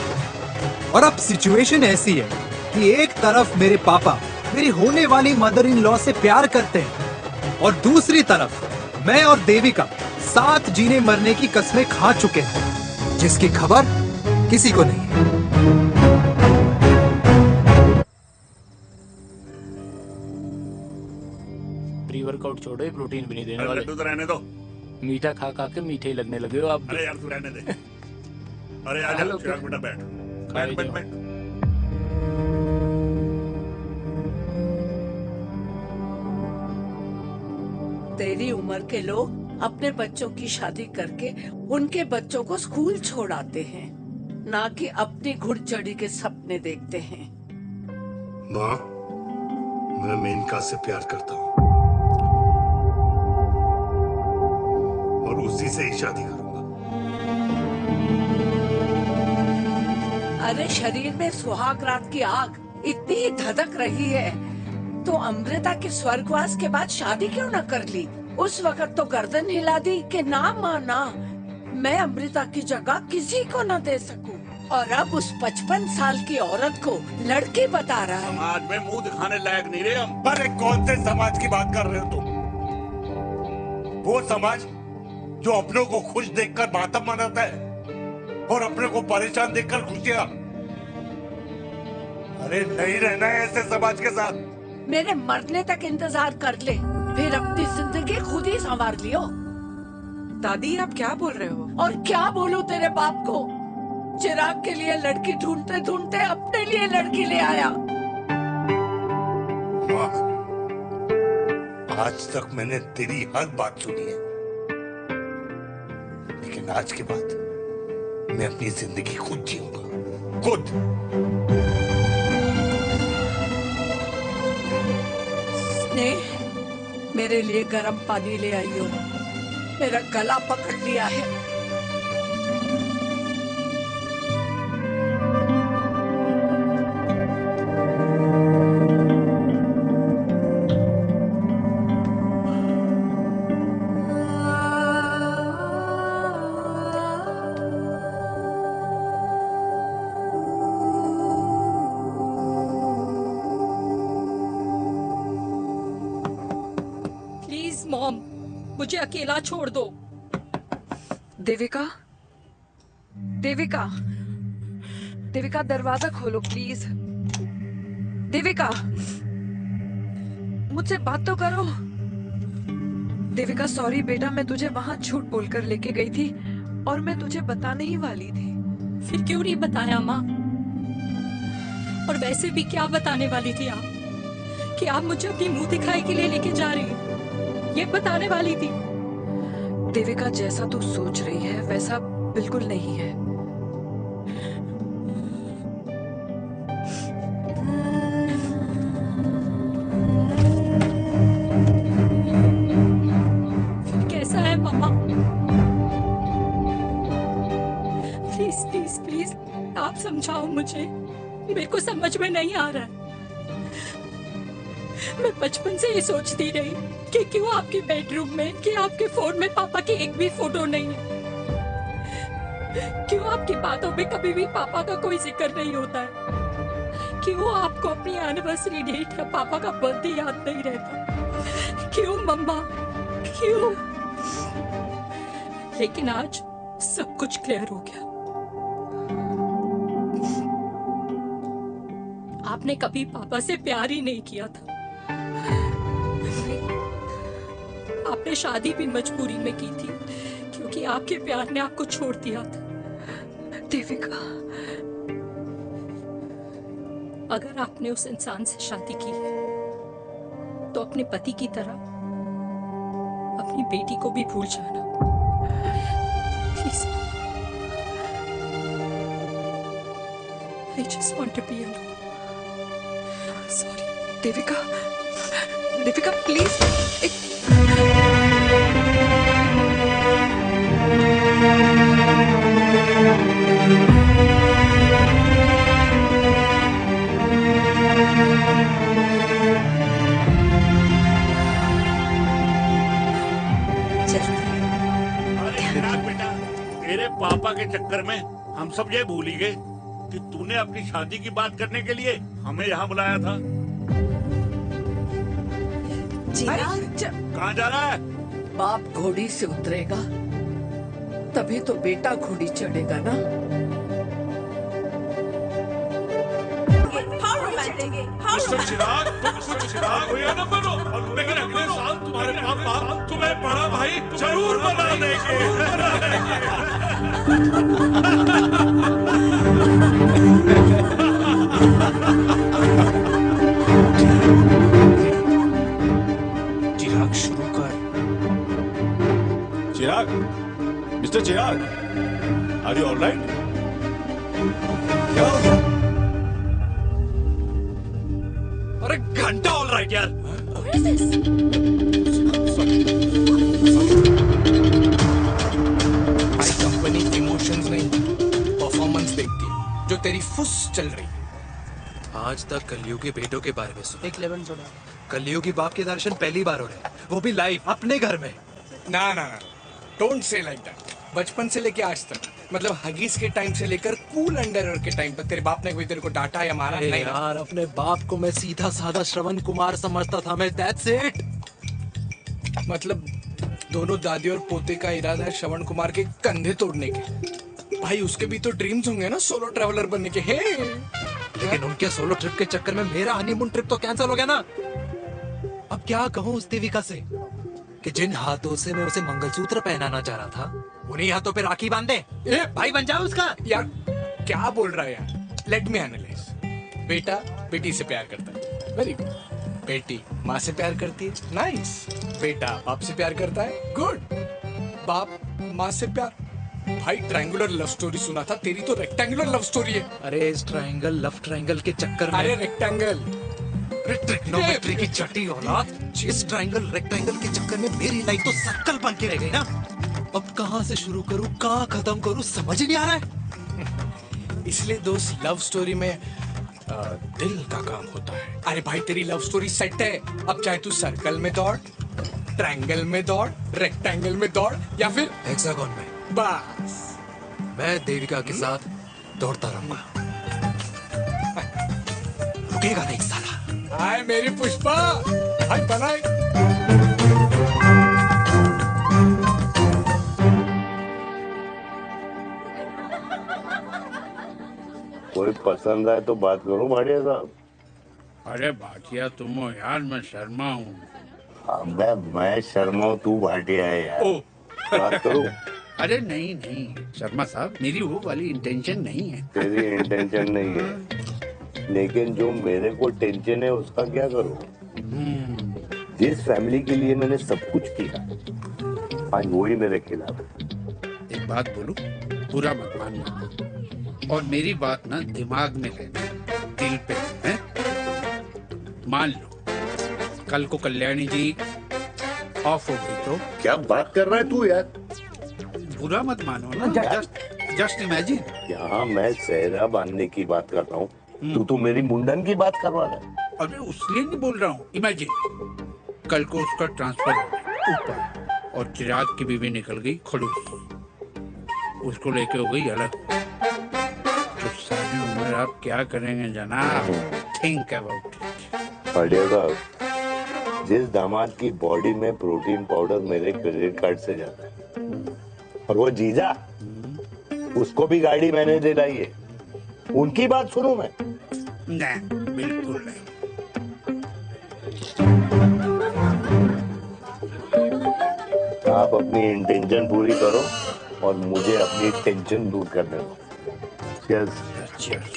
[SPEAKER 1] और अब सिचुएशन ऐसी है कि एक तरफ मेरे पापा मेरी होने वाली मदर इन लॉ से प्यार करते हैं और दूसरी तरफ मैं और देविका साथ जीने मरने की कस्में खा चुके हैं, जिसकी खबर किसी को नहीं है।
[SPEAKER 12] प्री वर्कआउट छोड़ो, प्रोटीन भी नहीं देने वाले।
[SPEAKER 18] लड्डू तो रहने दो।
[SPEAKER 12] मीठा खा खा के मीठे ही लगने लगे हो आप।
[SPEAKER 18] अरे यार तू रहने दे। अरे आजा चिराग बेटा, बैठ बैठ बैठ बैठ।
[SPEAKER 3] तेरी उम्र के लोग अपने बच्चों की शादी करके उनके बच्चों को स्कूल छोड़ाते हैं, ना कि अपनी घुड़चढ़ी के सपने देखते हैं।
[SPEAKER 2] माँ, मैं मेनका से प्यार करता हूँ और उसी से ही शादी करूंगा।
[SPEAKER 3] अरे शरीर में सुहाग रात की आग इतनी धधक रही है तो अमृता के स्वर्गवास के बाद शादी क्यों न कर ली? उस वक्त तो गर्दन हिला दी कि ना माना, मैं अमृता की जगह किसी को न दे सकूं। और अब उस 55 साल की औरत को लड़की बता रहा है।
[SPEAKER 18] समाज में मुंह दिखाने लायक नहीं रहे हम। अरे कौन से समाज की बात कर रहे हो तुम? वो समाज जो अपनों को खुश देखकर मातम मनाता है और अपने को परेशान देखकर खुशियां। अरे नहीं रहना है ऐसे समाज के साथ।
[SPEAKER 3] मेरे मरने तक इंतजार कर ले, फिर अपनी जिंदगी खुद ही संवार लियो।
[SPEAKER 15] दादी आप क्या बोल रहे हो?
[SPEAKER 3] और क्या बोलूं तेरे बाप को? चिराग के लिए लड़की ढूंढते ढूंढते अपने लिए लड़की ले आया।
[SPEAKER 2] माँ, आज तक मैंने तेरी हर बात सुनी है, लेकिन आज के बाद मैं अपनी जिंदगी खुद जीऊंगा, खुद।
[SPEAKER 3] स्नेह, मेरे लिए गर्म पानी ले आई हो, मेरा गला पकड़ लिया है।
[SPEAKER 13] मॉम, मुझे अकेला छोड़ दो।
[SPEAKER 15] देविका, देविका, देविका दरवाजा खोलो प्लीज। देविका, मुझसे बात तो करो। देविका सॉरी बेटा, मैं तुझे वहां झूठ बोलकर लेके गई थी और मैं तुझे बताने ही वाली थी।
[SPEAKER 13] फिर क्यों नहीं बताया माँ? और वैसे भी क्या बताने वाली थी आप?
[SPEAKER 17] कि आप मुझे अपनी मुंह दिखाई के लिए लेके जा रही हैं। ये बताने वाली थी।
[SPEAKER 15] देविका, जैसा तू सोच रही है वैसा बिल्कुल नहीं है।
[SPEAKER 17] फिर कैसा है मम्मा? प्लीज प्लीज प्लीज आप समझाओ मुझे, मेरे को समझ में नहीं आ रहा है। मैं बचपन से ये सोचती रही कि क्यों आपके बेडरूम में, कि आपके फोन में पापा की एक भी फोटो नहीं है, क्यों आपकी बातों में कभी भी पापा का कोई जिक्र नहीं होता है, क्यों आपको अपनी एनिवर्सरी डेट या पापा का बर्थडे याद नहीं रहता, क्यों मम्मा, क्यों? लेकिन आज सब कुछ क्लियर हो गया। आपने कभी पापा से प्यार ही नहीं किया था। आपने शादी भी मजबूरी में की थी क्योंकि आपके प्यार ने आपको छोड़ दिया था।
[SPEAKER 15] देविका,
[SPEAKER 17] अगर आपने उस इंसान से शादी की है तो अपने पति की तरह अपनी बेटी को भी भूल जाना please. I just want to be alone.
[SPEAKER 15] Sorry Devika, Devika please.
[SPEAKER 18] बेटा, तेरे पापा के चक्कर में हम सब ये भूल ही गए कि तूने अपनी शादी की बात करने के लिए हमें यहाँ बुलाया था। कहाँ जा रहा है?
[SPEAKER 3] बाप घोड़ी से उतरेगा तभी तो बेटा घोड़ी चढ़ेगा ना।
[SPEAKER 18] मिस्टर चिराग, तुम कुछ चिराग हो या न बनो, लेकिन अगले साल तुम्हारे पापा तुम्हें बड़ा भाई जरूर बना
[SPEAKER 5] चिराग शुरू कर।
[SPEAKER 10] Chirag, mister Chirag, are you alright? क्या हो गया?
[SPEAKER 5] अरे घंटा ऑलराइट यार। कंपनी इमोशंस नहीं, परफॉर्मेंस देखती है जो तेरी फुस चल रही है।
[SPEAKER 1] आज तक कलयुगी बेटों के बारे में सुना।
[SPEAKER 5] एक लेमन सोडा।
[SPEAKER 1] कलयुगी बाप के दर्शन पहली बार हो रहे हैं, वो भी लाइव अपने घर में।
[SPEAKER 5] ना ना ना, डोंट से लाइक दैट। बचपन से लेके आज तक, मतलब हगीज के टाइम से लेकर कूल अंडरवेयर के टाइम तक तेरे बाप ने कोई तेरे को डांटा या मारा नहीं?
[SPEAKER 1] यार, अपने बाप को मैं सीधा साधा श्रवण कुमार समझता था मैं, दैट्स इट।
[SPEAKER 5] मतलब दोनों दादी और पोते का इरादा है श्रवण कुमार के कंधे तोड़ने के। भाई उसके भी तो ड्रीम्स होंगे ना सोलो ट्रैवलर बनने के। हे
[SPEAKER 1] लेकिन उनके सोलो ट्रिप के चक्कर में मेरा हनीमून ट्रिप तो कैंसिल हो गया ना। अब क्या कहूँ उस देविका से कि जिन हाथों से मैं उसे मंगलसूत्र पहनाना चाह रहा था, उन्हीं हाथों पे राखी बांध दे। भाई बन जाओ उसका।
[SPEAKER 5] यार क्या बोल रहा है यार? Let me analyse. बेटा बेटी से प्यार करता है, वेरी गुड। बेटी माँ से प्यार करती है, नाइस। बेटा बाप से प्यार करता है, गुड। बाप माँ से प्यार। भाई ट्रायंगुलर लव स्टोरी सुना था, तेरी तो रेक्टेंगुलर लव स्टोरी है।
[SPEAKER 1] अरे इस ट्रायंगल लव ट्रायंगल के चक्कर में,
[SPEAKER 5] अरे रेक्टेंगल,
[SPEAKER 1] ट्रिग्नोमेट्री की चटी औलाद, इस ट्रायंगल रेक्टेंगल के चक्कर में मेरी लाइफ तो सर्कल बन के रह गई ना। अब कहाँ से शुरू करूँ, कहाँ खत्म करूँ, समझ ही नहीं आ रहा है।
[SPEAKER 5] इसलिए दोस्त लव स्टोरी में दिल का काम होता है। अरे भाई तेरी लव स्टोरी सेट है, अब चाहे तू सर्कल में दौड़, ट्रायंगल में दौड़, रेक्टेंगल में दौड़ या फिर
[SPEAKER 1] हेक्सागोन में,
[SPEAKER 5] बस
[SPEAKER 1] मैं देविका के साथ दौड़ता रहूंगा। रुकेगा नहीं साला।
[SPEAKER 5] हाय मेरी पुष्पा, हाय बनाए।
[SPEAKER 2] कोई पसंद आए तो बात करो भाटिया साहब।
[SPEAKER 7] अरे भाटिया तुम हो यार, मैं शर्मा हूँ।
[SPEAKER 2] अबे मैं शर्मा हूँ, तू भाटिया है यार। बात करो।
[SPEAKER 7] अरे नहीं नहीं शर्मा साहब, मेरी वो वाली इंटेंशन नहीं है।
[SPEAKER 2] तेरी इंटेंशन नहीं है, लेकिन जो मेरे को टेंशन है उसका क्या करूँ? जिस फैमिली के लिए मैंने सब कुछ किया आज वही मेरे खिलाफ है।
[SPEAKER 7] एक बात बोलूं, बुरा मत मानना, और मेरी बात ना दिमाग में लेना, दिल पे है। मान लो कल को कल्याणी जी ऑफ हो गई तो
[SPEAKER 2] क्या बात कर रहा है तू यार?
[SPEAKER 7] बुरा मत मानो ना, जस्ट इमेजिन।
[SPEAKER 2] यहाँ मैं सेहरा बांधने की बात कर रहा हूँ, तू तो मेरी मुंडन की बात करवा रहा है।
[SPEAKER 7] अरे उसलिए नहीं बोल रहा हूँ, इमेजिन कल को उसका ट्रांसफर ऊपर और चिराग की बीवी निकल गई खड़ूस, उसको लेके हो गई अलग, तो सारी उम्र आप क्या करेंगे जनाब? Think about it.
[SPEAKER 2] पड़ेगा। जिस दामाद की बॉडी में प्रोटीन पाउडर मेरे क्रेडिट कार्ड से जाता है, और वो जीजा, उसको भी गाड़ी मैंने दिलाई है, उनकी बात सुनूं मैं?
[SPEAKER 7] नहीं, बिल्कुल नहीं।
[SPEAKER 2] आप अपनी इंटेंशन पूरी करो और मुझे अपनी टेंशन दूर करने दो। Cheers.
[SPEAKER 7] Cheers.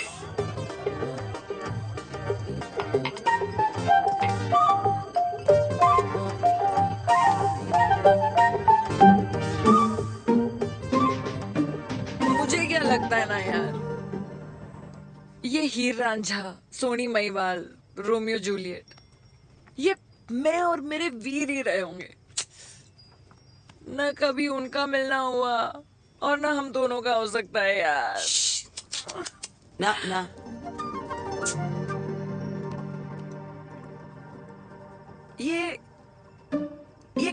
[SPEAKER 15] मुझे क्या लगता है ना यार, ये हीर रांझा, सोनी महिवाल, रोमियो जूलियट, ये मैं और मेरे वीर ही रहे होंगे। न कभी उनका मिलना हुआ और ना हम दोनों का हो सकता है यार।
[SPEAKER 16] ना ना, ये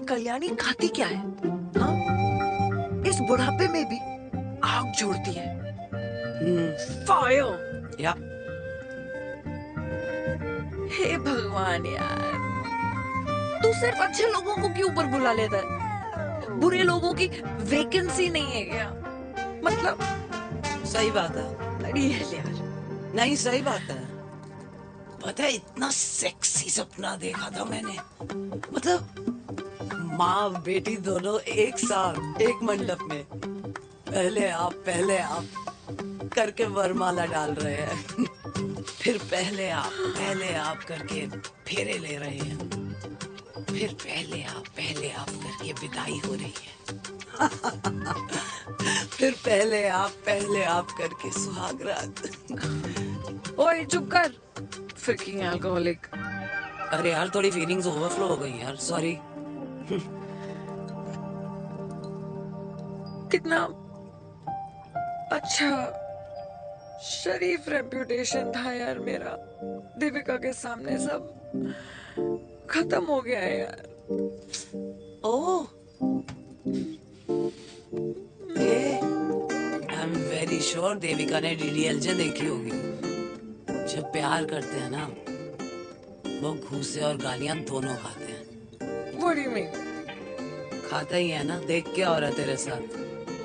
[SPEAKER 16] कल्याणी खाती क्या है? हाँ? इस बुढ़ापे में भी आग जोड़ती है।
[SPEAKER 15] फायर।
[SPEAKER 16] या
[SPEAKER 15] हे भगवान यार, तू सिर्फ अच्छे लोगों को क्यों ऊपर बुला लेता है? बुरे लोगों की वैकेंसी नहीं है क्या? मतलब
[SPEAKER 16] सही बात है।
[SPEAKER 15] अरे यार,
[SPEAKER 16] नहीं सही बात है। पता है इतना सेक्सी सपना देखा था मैंने, मतलब माँ बेटी दोनों एक साथ एक मंडप में, पहले आप करके वरमाला डाल रहे हैं, फिर पहले आप करके फेरे ले रहे हैं, फिर पहले आप करके विदाई हो रही है, फिर पहले आप करके सुहागरात।
[SPEAKER 15] ओए चुप कर, फ्रिकिंग अल्कोहलिक।
[SPEAKER 16] अरे यार थोड़ी फीलिंग्स ओवरफ्लो हो गई यार, सॉरी।
[SPEAKER 15] कितना अच्छा शरीफ रेप्यूटेशन था यार मेरा, देविका के सामने सब खत्म हो गया है यार।
[SPEAKER 16] Oh, I am very sure Devika ने डीडीएलजे देखी होगी। जब प्यार करते हैं ना, वो घूसे और गालियां दोनों खाते हैं।
[SPEAKER 15] What do you mean?
[SPEAKER 16] खाता ही है ना, देख क्या हो रहा है तेरे साथ,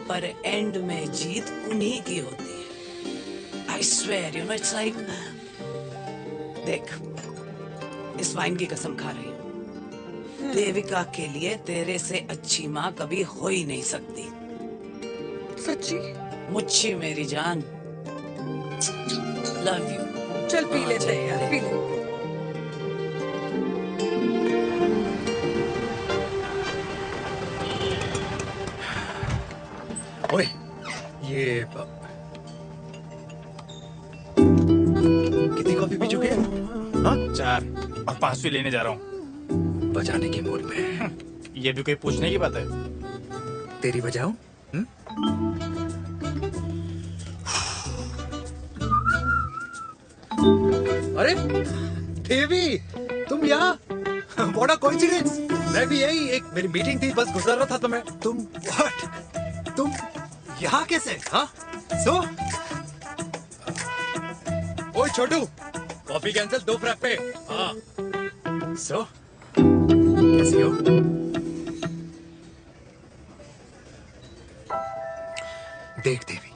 [SPEAKER 16] पर एंड में जीत उन्हीं की होती है। I swear, you know, it's like, देख, इस वाइन की कसम खा रही हूँ, देविका के लिए तेरे से अच्छी माँ कभी हो ही नहीं सकती।
[SPEAKER 15] सच्ची?
[SPEAKER 16] मुच्छी मेरी जान, लव यू।
[SPEAKER 15] चल पी लेते हैं यार, पी ले।
[SPEAKER 1] ओए, ये कितनी कॉफी पी चुके हैं? हाँ?
[SPEAKER 12] 4 और 5वीं लेने जा रहा हूँ।
[SPEAKER 1] बजाने के मूड में।
[SPEAKER 12] ये भी कोई पूछने की बात है?
[SPEAKER 1] तेरी बजाऊं? अरे देवी, तुम यहाँ? What a coincidence! मैं भी यही, एक मेरी मीटिंग थी, बस गुजर रहा था तो मैं, तुम यहाँ कैसे? हाँ? ओए छोटू, कॉफी कैंसिल, 2 फ्रैप पे। हाँ। कैसी हो? देख देवी,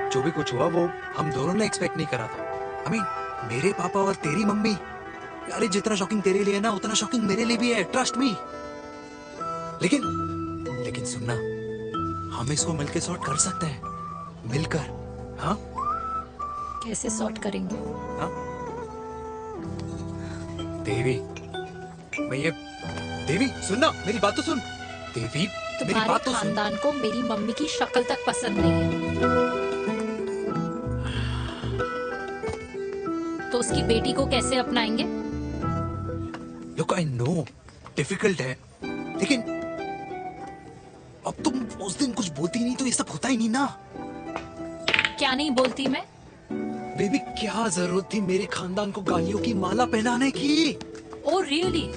[SPEAKER 1] जो भी कुछ हुआ वो हम दोनों ने एक्सपेक्ट नहीं करा था। I mean, मेरे पापा और तेरी मम्मी, अरे जितना शॉकिंग तेरे लिए है ना, उतना शॉकिंग मेरे लिए भी है, ट्रस्ट मी। लेकिन सुनना, हम इसको मिलकर सॉर्ट कर सकते हैं, मिलकर। हाँ?
[SPEAKER 8] कैसे सॉर्ट करेंगे?
[SPEAKER 1] हाँ? देवी, मैं ये देवी सुनना, मेरी बात तो सुन। देवी मेरी
[SPEAKER 13] तुम्हारे
[SPEAKER 1] बात तो सुन।
[SPEAKER 13] खानदान को मेरी मम्मी की शक्ल तक पसंद नहीं है, तो उसकी बेटी को कैसे अपनाएंगे?
[SPEAKER 1] लुक आई नो डिफिकल्ट है, लेकिन अब तुम उस दिन कुछ बोलती नहीं तो ये सब होता ही नहीं ना।
[SPEAKER 13] क्या नहीं बोलती मैं?
[SPEAKER 1] बेबी क्या जरूरत थी मेरे खानदान को गालियों की माला पहनाने की?
[SPEAKER 13] Oh really?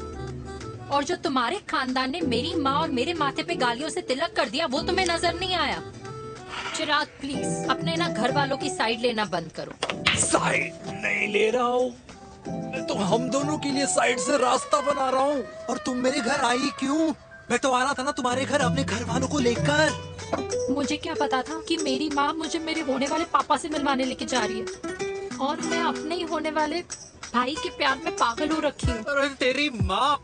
[SPEAKER 13] और जो तुम्हारे खानदान ने मेरी माँ और मेरे माथे पे गालियों से तिलक कर दिया वो तुम्हें नजर नहीं आया? चिराग प्लीज अपने ना घर वालों की साइड लेना बंद करो।
[SPEAKER 1] साइड नहीं ले रहा हूँ, मैं तो हम दोनों के लिए साइड से रास्ता बना रहा हूँ। और तुम मेरे घर आई क्यों? मैं तो आ रहा था ना तुम्हारे घर अपने घर वालों को लेकर।
[SPEAKER 13] मुझे क्या पता था कि मेरी माँ मुझे मेरे होने वाले पापा से मिलवाने लेके जा रही है, और मैं अपने ही होने वाले भाई के प्यार में पागल हो रखी हूँ।
[SPEAKER 1] अरे तेरी माँ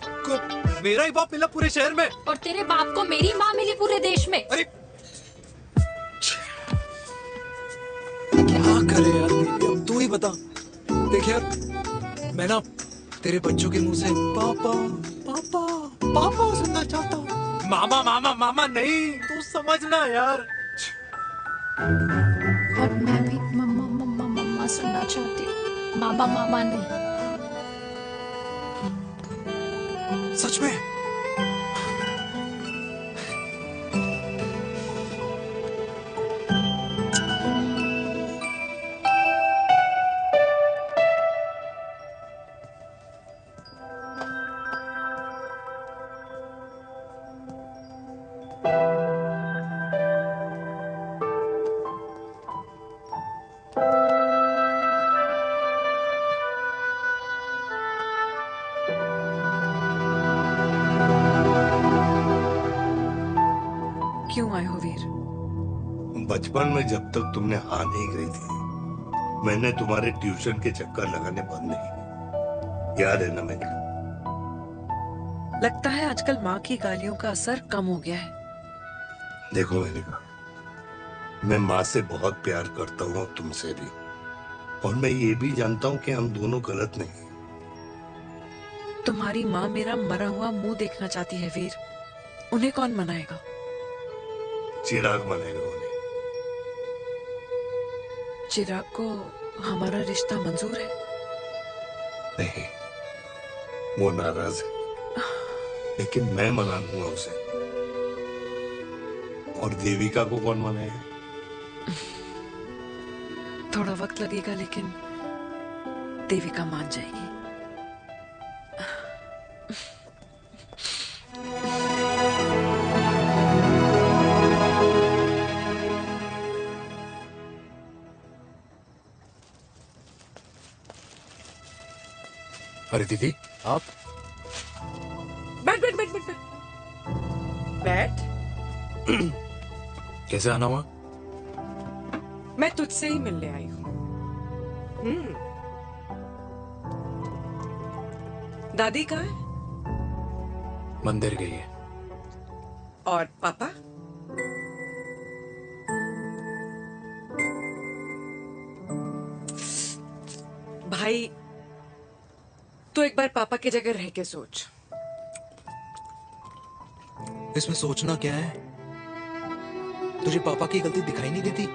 [SPEAKER 1] को मेरा ही बाप मिला पूरे शहर में,
[SPEAKER 13] और तेरे बाप को मेरी माँ मिली पूरे देश में।
[SPEAKER 1] अरे क्या करे यार बेबी, अब तू ही बता। देख यार मैं ना तेरे बच्चों के मुंह से पापा पापा पापा सुनना चाहता हूँ। मामा मामा मामा नहीं, तू समझना यार।
[SPEAKER 13] और मैं भी मम्मा मम्मा मम्मा सुनना चाहती हूँ, मामा मामा नहीं।
[SPEAKER 1] सच में?
[SPEAKER 15] क्यों आए हो वीर?
[SPEAKER 2] बचपन में जब तक तुमने हाँ नहीं कही थी, मैंने तुम्हारे ट्यूशन के चक्कर लगाने बंद नहीं किए। याद है ना मैंने?
[SPEAKER 15] लगता है आजकल माँ की गालियों का असर कम हो गया है।
[SPEAKER 2] देखो मेरिका, मैं माँ से बहुत प्यार करता हूँ, तुमसे भी, और मैं ये भी जानता हूँ कि हम दोनों गलत नहीं।
[SPEAKER 15] तुम्हारी माँ मेरा मरा हुआ मुंह देखना चाहती है वीर, उन्हें कौन मनाएगा?
[SPEAKER 2] चिराग मनेगा उन्हें।
[SPEAKER 15] चिराग को हमारा रिश्ता मंजूर है?
[SPEAKER 2] नहीं, वो नाराज है, लेकिन मैं मना लूंगा उसे। और देविका को कौन मनाएगा?
[SPEAKER 15] थोड़ा वक्त लगेगा, लेकिन देविका मान जाएगी।
[SPEAKER 1] अरे दीदी आप
[SPEAKER 15] बैठ बैठ बैठ बैठ बैठ।
[SPEAKER 1] कैसे आना हुआ?
[SPEAKER 15] मैं तुझसे ही मिलने आई हूँ। दादी कहाँ है?
[SPEAKER 1] मंदिर गई है।
[SPEAKER 15] और पापा? भाई तो एक बार पापा की जगह रह के सोच।
[SPEAKER 1] इसमें सोचना क्या है? तुझे पापा की गलती दिखाई नहीं देती?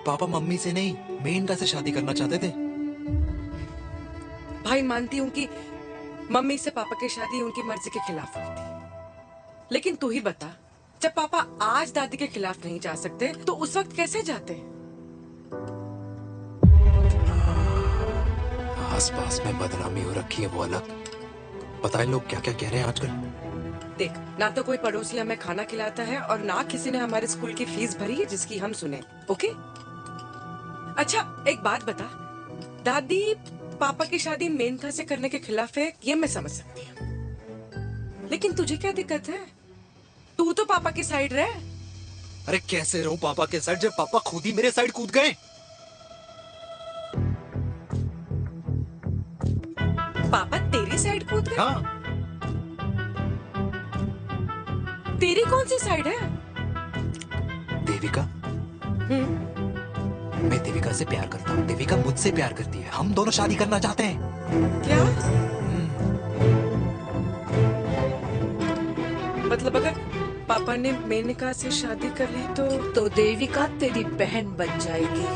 [SPEAKER 1] पापा मम्मी से नहीं मेनका से शादी करना चाहते थे।
[SPEAKER 15] भाई मानती हूँ कि मम्मी से पापा की शादी उनकी मर्जी के खिलाफ हुई थी, लेकिन तू ही बता, जब पापा आज दादी के खिलाफ नहीं जा सकते तो उस वक्त कैसे जाते?
[SPEAKER 1] आसपास में बदनामी हो रखी है वो अलग, पता है लोग क्या क्या कह रहे हैं आजकल।
[SPEAKER 15] देख, ना तो कोई पड़ोसी हमें खाना खिलाता है और ना किसी ने हमारे स्कूल की फीस भरी है जिसकी हम सुने। ओके? अच्छा एक बात बता, दादी पापा की शादी मेनका से करने के खिलाफ है, ये मैं समझ सकती हूँ, लेकिन तुझे क्या दिक्कत है? तू तो पापा की साइड रहे।
[SPEAKER 1] अरे कैसे रहूं पापा के साइड जब पापा खुद ही मेरे साइड कूद गए?
[SPEAKER 15] पापा तेरी साइड कूद गए?
[SPEAKER 1] हाँ।
[SPEAKER 15] तेरी कौन सी साइड है?
[SPEAKER 1] देविका। मैं देविका से प्यार करता हूँ, देविका मुझसे प्यार करती है, हम दोनों शादी करना चाहते हैं।
[SPEAKER 15] क्या? मतलब अगर पापा ने मेनका से शादी कर ली तो
[SPEAKER 3] देविका तेरी बहन बन जाएगी।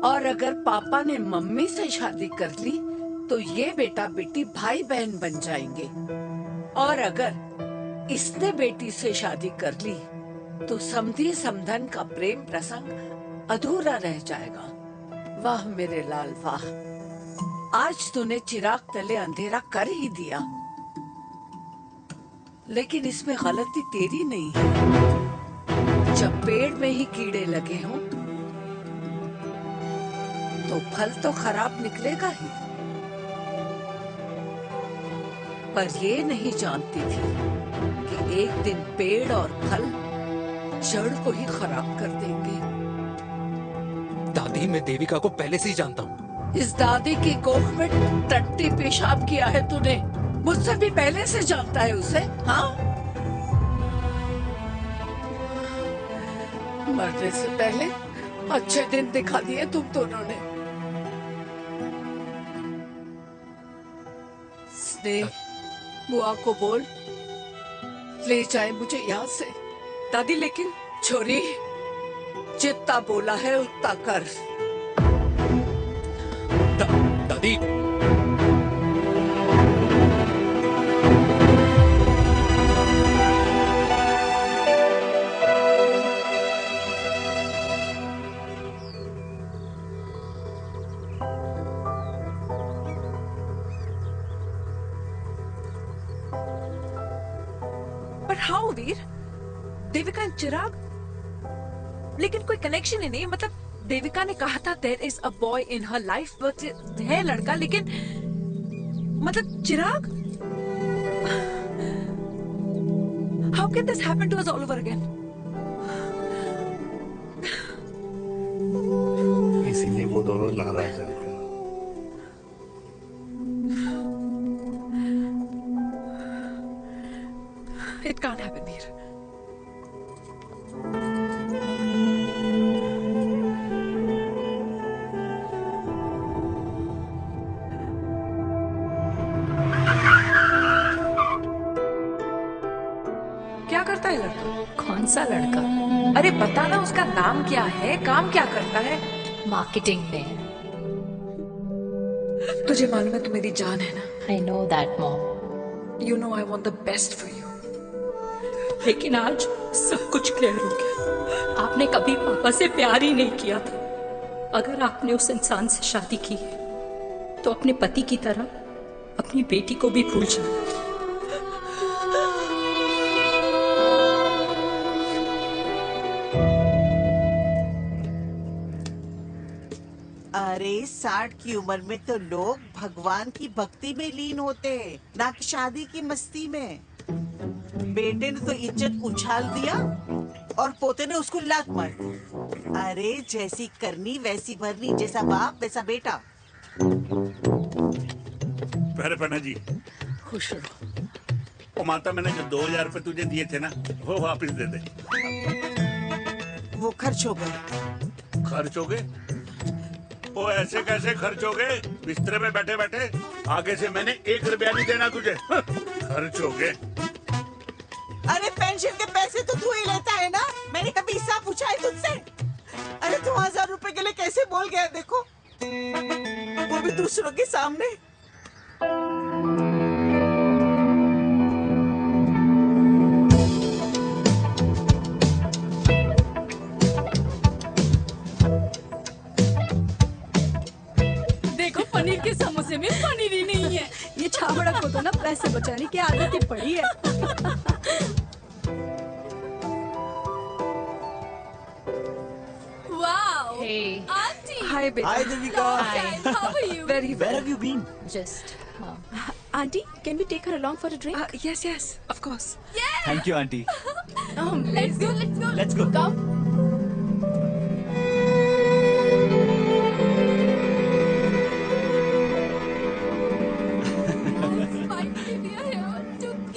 [SPEAKER 3] और अगर पापा ने मम्मी से शादी कर ली तो ये बेटा बेटी भाई बहन बन जाएंगे। और अगर इसने बेटी से शादी कर ली तो समधी समधन का प्रेम प्रसंग अधूरा रह जाएगा। वाह मेरे लाल वाह, आज तूने चिराग तले अंधेरा कर ही दिया। लेकिन इसमें गलती तेरी नहीं है। जब पेड़ में ही कीड़े लगे हों तो फल तो खराब निकलेगा ही। पर ये नहीं जानती थी कि एक दिन पेड़ और फल जड़ को ही खराब कर देंगे।
[SPEAKER 1] दादी, मैं देविका को पहले से ही जानता हूँ।
[SPEAKER 3] इस दादी की कोख में टट्टी पेशाब किया है तूने। मुझसे भी पहले से जानता है उसे, हाँ? मरने से पहले अच्छे दिन दिखा दिए तुम दोनों ने। स्नेह, बुआ को बोल ले जाए मुझे यहाँ से।
[SPEAKER 15] दादी लेकिन
[SPEAKER 3] छोरी, जितना बोला है उतना कर।
[SPEAKER 1] दादी,
[SPEAKER 15] पर हाउ वीर? देविका एंड चिराग, लेकिन कोई कनेक्शन ही नहीं। मतलब देविका ने कहा था there is a boy in her life, but है लड़का, लेकिन मतलब Chirag, how can this happen to us all over again?
[SPEAKER 2] इसीलिए वो दोनों नाराज हैं।
[SPEAKER 15] It can't happen here. क्या करता है लड़का?
[SPEAKER 17] कौन सा लड़का?
[SPEAKER 15] अरे बता ना, उसका नाम क्या है, काम क्या करता है?
[SPEAKER 17] मार्केटिंग में।
[SPEAKER 15] तुझे मालूम है तू मेरी जान है ना?
[SPEAKER 17] I know that, Mom.
[SPEAKER 15] You know I want the best for you.
[SPEAKER 17] लेकिन आज सब कुछ क्लियर हो गया। आपने कभी पापा से प्यार ही नहीं किया था। अगर आपने उस इंसान से शादी की है तो अपने पति की तरह अपनी बेटी को भी भूल जाना।
[SPEAKER 16] अरे 60 की उम्र में तो लोग भगवान की भक्ति में लीन होते हैं, ना कि शादी की मस्ती में। बेटे ने तो इज्जत उछाल दिया और पोते ने उसको लात मार दी। अरे जैसी करनी वैसी भरनी, जैसा बाप वैसा बेटा।
[SPEAKER 18] पहले पन्ना जी,
[SPEAKER 3] खुश रहो।
[SPEAKER 18] ओ माता, मैंने जो 2000 रुपए तुझे दिए थे ना, वो वापस दे दे।
[SPEAKER 16] वो खर्च हो गए।
[SPEAKER 18] खर्च हो गए? वो ऐसे कैसे खर्च हो गए? बिस्तर में बैठे बैठे। आगे से मैंने 1 रुपया नहीं देना तुझे। खर्च हो गए।
[SPEAKER 16] अरे पेंशन के पैसे तो तू ही लेता है ना, मैंने कभी हिसाब पूछा है तुझसे? अरे 2000 रुपए के लिए कैसे बोल गया, देखो, वो भी दूसरों के सामने।
[SPEAKER 17] देखो, पनीर के समोसे में पनीर ही नहीं है।
[SPEAKER 19] ये छाबड़ा को तो ना पैसे बचाने की आदत ही पड़ी है।
[SPEAKER 17] Wow!
[SPEAKER 8] Hey.
[SPEAKER 17] Auntie!
[SPEAKER 15] Hi, baby.
[SPEAKER 19] Hi, Devika.
[SPEAKER 17] Hi. How are you?
[SPEAKER 15] Very well.
[SPEAKER 19] Where have you been?
[SPEAKER 8] Just.
[SPEAKER 19] Auntie, can we take her along for a drink?
[SPEAKER 15] Yes, yes, of course.
[SPEAKER 19] Thank you, Auntie.
[SPEAKER 17] Let's go, let's go.
[SPEAKER 19] Let's go.
[SPEAKER 17] Come.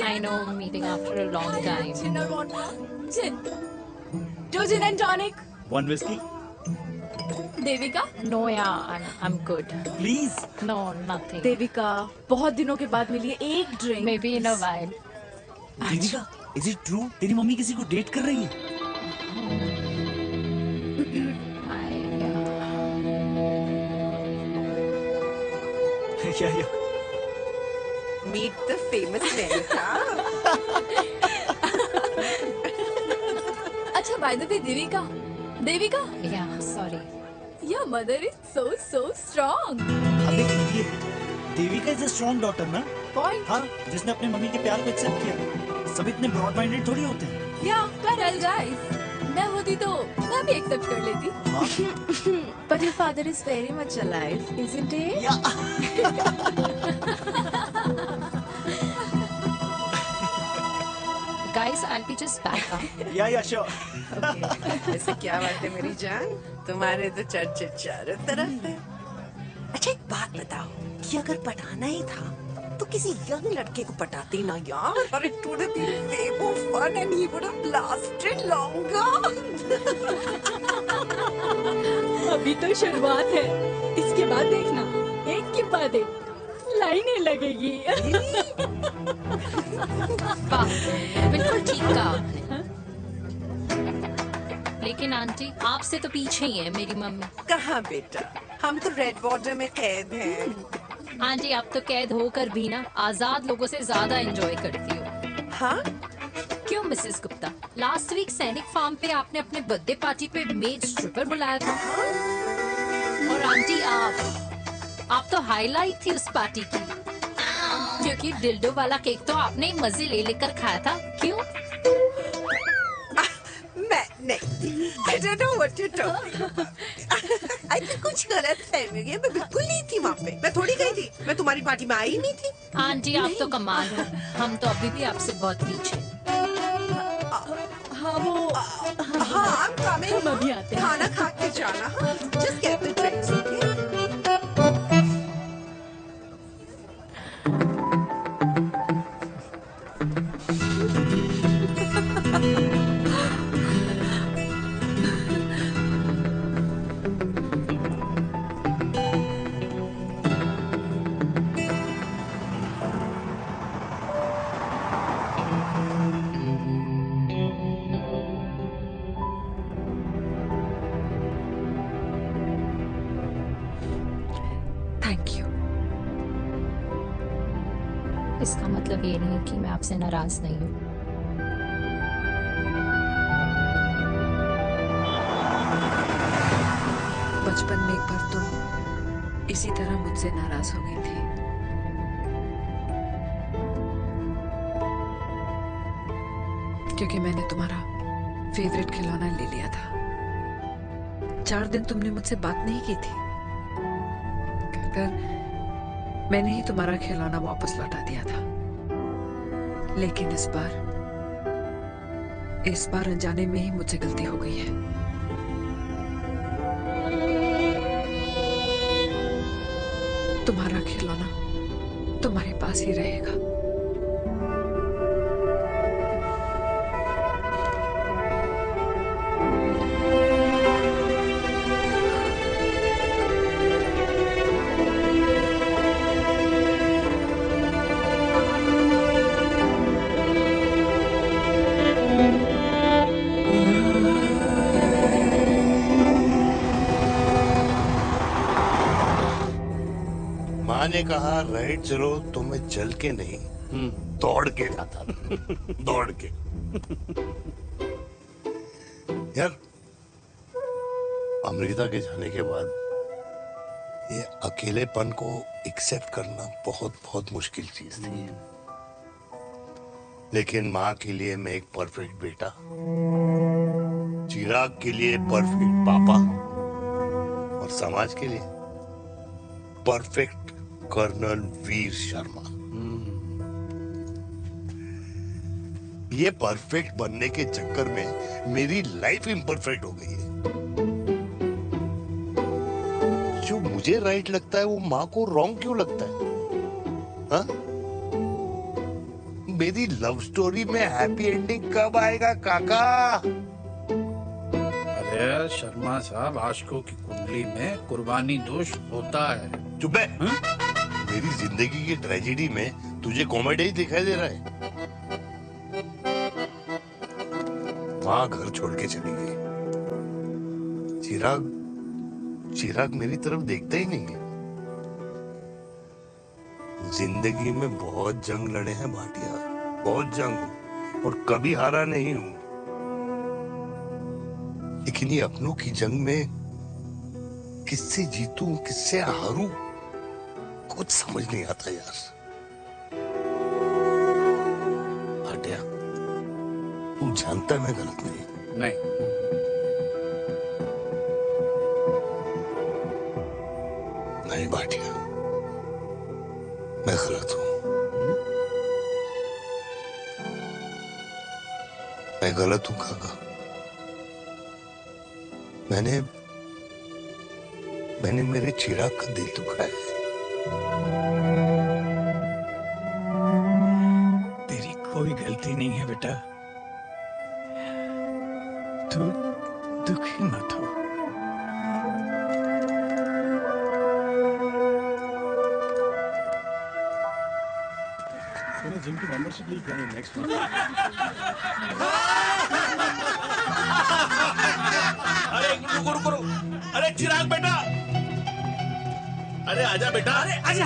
[SPEAKER 13] I know, meeting after a long time.
[SPEAKER 17] Gin or vodka? Gin. 2 gin and tonic.
[SPEAKER 19] 1 whiskey?
[SPEAKER 17] Devika?
[SPEAKER 13] No यार, I am good.
[SPEAKER 16] Please.
[SPEAKER 13] No, nothing.
[SPEAKER 19] Devika, बहुत दिनों के बाद मिली है, एक drink.
[SPEAKER 13] Maybe in a while.
[SPEAKER 16] Devika, is it true तेरी मम्मी किसी को डेट कर रही है? या
[SPEAKER 11] Meet the famous America.
[SPEAKER 17] अच्छा, by the way, Devika, Devika?
[SPEAKER 13] Yeah, sorry.
[SPEAKER 17] Your mother is so strong.
[SPEAKER 16] अबे ये Devika is a strong daughter ना?
[SPEAKER 17] Point.
[SPEAKER 16] हाँ, जिसने अपने मम्मी के प्यार को एक्सेप्ट किया। सब इतने ब्रॉड माइंडेड थोड़ी होते हैं।
[SPEAKER 17] Yeah, well guys, मैं होती तो मैं भी एक्सेप्ट कर लेती।
[SPEAKER 19] But your father is very much alive, isn't he?
[SPEAKER 13] Guys, I'll be just back up.
[SPEAKER 16] Yeah, sure.
[SPEAKER 11] ऐसे क्या बात है मेरी जान? तुम्हारे तो चर्चे चारों तरफ है। अच्छा एक बात बताओ कि अगर पटाना ही था तो किसी यंग लड़के को पटाती ना यार। और it would have been way more fun and he would have lasted longer.
[SPEAKER 17] अभी तो शुरुआत है, इसके बाद देखना, एक के बाद एक लाइनें लगेगी।
[SPEAKER 13] बिल्कुल ठीक कहा आपने। लेकिन आंटी, आपसे तो पीछे ही है मेरी मम्मी।
[SPEAKER 11] कहाँ बेटा, हम तो रेड वाटर में कैद हैं।
[SPEAKER 13] आंटी, आप तो कैद होकर भी ना आजाद लोगों से ज्यादा एंजॉय करती हो।
[SPEAKER 11] हाँ?
[SPEAKER 13] क्यों मिसेस गुप्ता? लास्ट वीक सैनिक फार्म पे आपने अपने बर्थडे पार्टी पे मेड स्ट्रिपर बुलाया था। और आंटी, आप तो हाईलाइट थी उस पार्टी की, क्योंकि डिल्डो वाला केक तो आपने ही मजे ले लेकर खाया था। क्यों?
[SPEAKER 11] मैं नहीं, I don't know what you're talking about. I think कुछ गलत फहमी है। मैं बिल्कुल नहीं थी वहाँ पे। मैं थोड़ी गई थी। मैं तुम्हारी पार्टी में आई नहीं थी।
[SPEAKER 13] आंटी, आप तो कमाल हो। हम तो अभी भी आपसे बहुत पीछे।
[SPEAKER 17] हाँ, वो
[SPEAKER 11] हाँ,
[SPEAKER 17] हम अभी आते हैं।
[SPEAKER 11] खाना खा के जाना। Just get the drinks, okay?
[SPEAKER 13] इसका मतलब ये नहीं कि मैं आपसे नाराज नहीं हूँ।
[SPEAKER 15] बचपन में एक बार तुम इसी तरह मुझसे नाराज हो गई थी। क्योंकि मैंने तुम्हारा फेवरेट खिलौना ले लिया था। 4 दिन तुमने मुझसे बात नहीं की थी। कहकर मैंने ही तुम्हारा खिलौना वापस लौटा दिया था। लेकिन इस बार अनजाने में ही मुझसे गलती हो गई है। तुम्हारा खिलौना तुम्हारे पास ही रहेगा।
[SPEAKER 2] माँ ने कहा राइट चलो तो मैं चल के नहीं दौड़ के जाता था। दौड़ के। यार अमृता के जाने के बाद ये अकेलेपन को एक्सेप्ट करना बहुत बहुत मुश्किल चीज थी। लेकिन माँ के लिए मैं एक परफेक्ट बेटा, चिराग के लिए परफेक्ट पापा और समाज के लिए परफेक्ट कर्नल वीर शर्मा। ये परफेक्ट बनने के चक्कर में मेरी लाइफ इम्परफेक्ट हो गई है। जो मुझे राइट लगता है वो माँ को रॉन्ग क्यों लगता है? हा? मेरी लव स्टोरी में हैप्पी एंडिंग कब आएगा काका?
[SPEAKER 12] अरे
[SPEAKER 7] खैर शर्मा साहब, आशिकों की कुंडली में कुर्बानी दोष होता है।
[SPEAKER 2] चुप है। मेरी जिंदगी की ट्रेजेडी में तुझे कॉमेडी ही दिखाई दे रहा है। माँ घर छोड़ के चली गई। चिराग मेरी तरफ देखता ही नहीं है। जिंदगी में बहुत जंग लड़े हैं भाटिया, बहुत जंग, और कभी हारा नहीं हूं। लेकिन ये अपनों की जंग में किससे जीतूं, किससे हारूं, कुछ समझ नहीं आता यार। भाटिया, तू जानता है मैं गलत नहीं। नहीं भाटिया, मैं गलत हूं। मैं गलत हूं काका। मैंने मेरे चिराग का दिल दुखाया है।
[SPEAKER 20] तेरी कोई गलती नहीं है बेटा, तू दुखी मत हो।
[SPEAKER 6] मैंने जिम की मेंबरशिप ली क्या नेक्स्ट मंथ।
[SPEAKER 4] अरे रुको। अरे चिराग बेटा, अरे आजा बेटा, अरे आजा।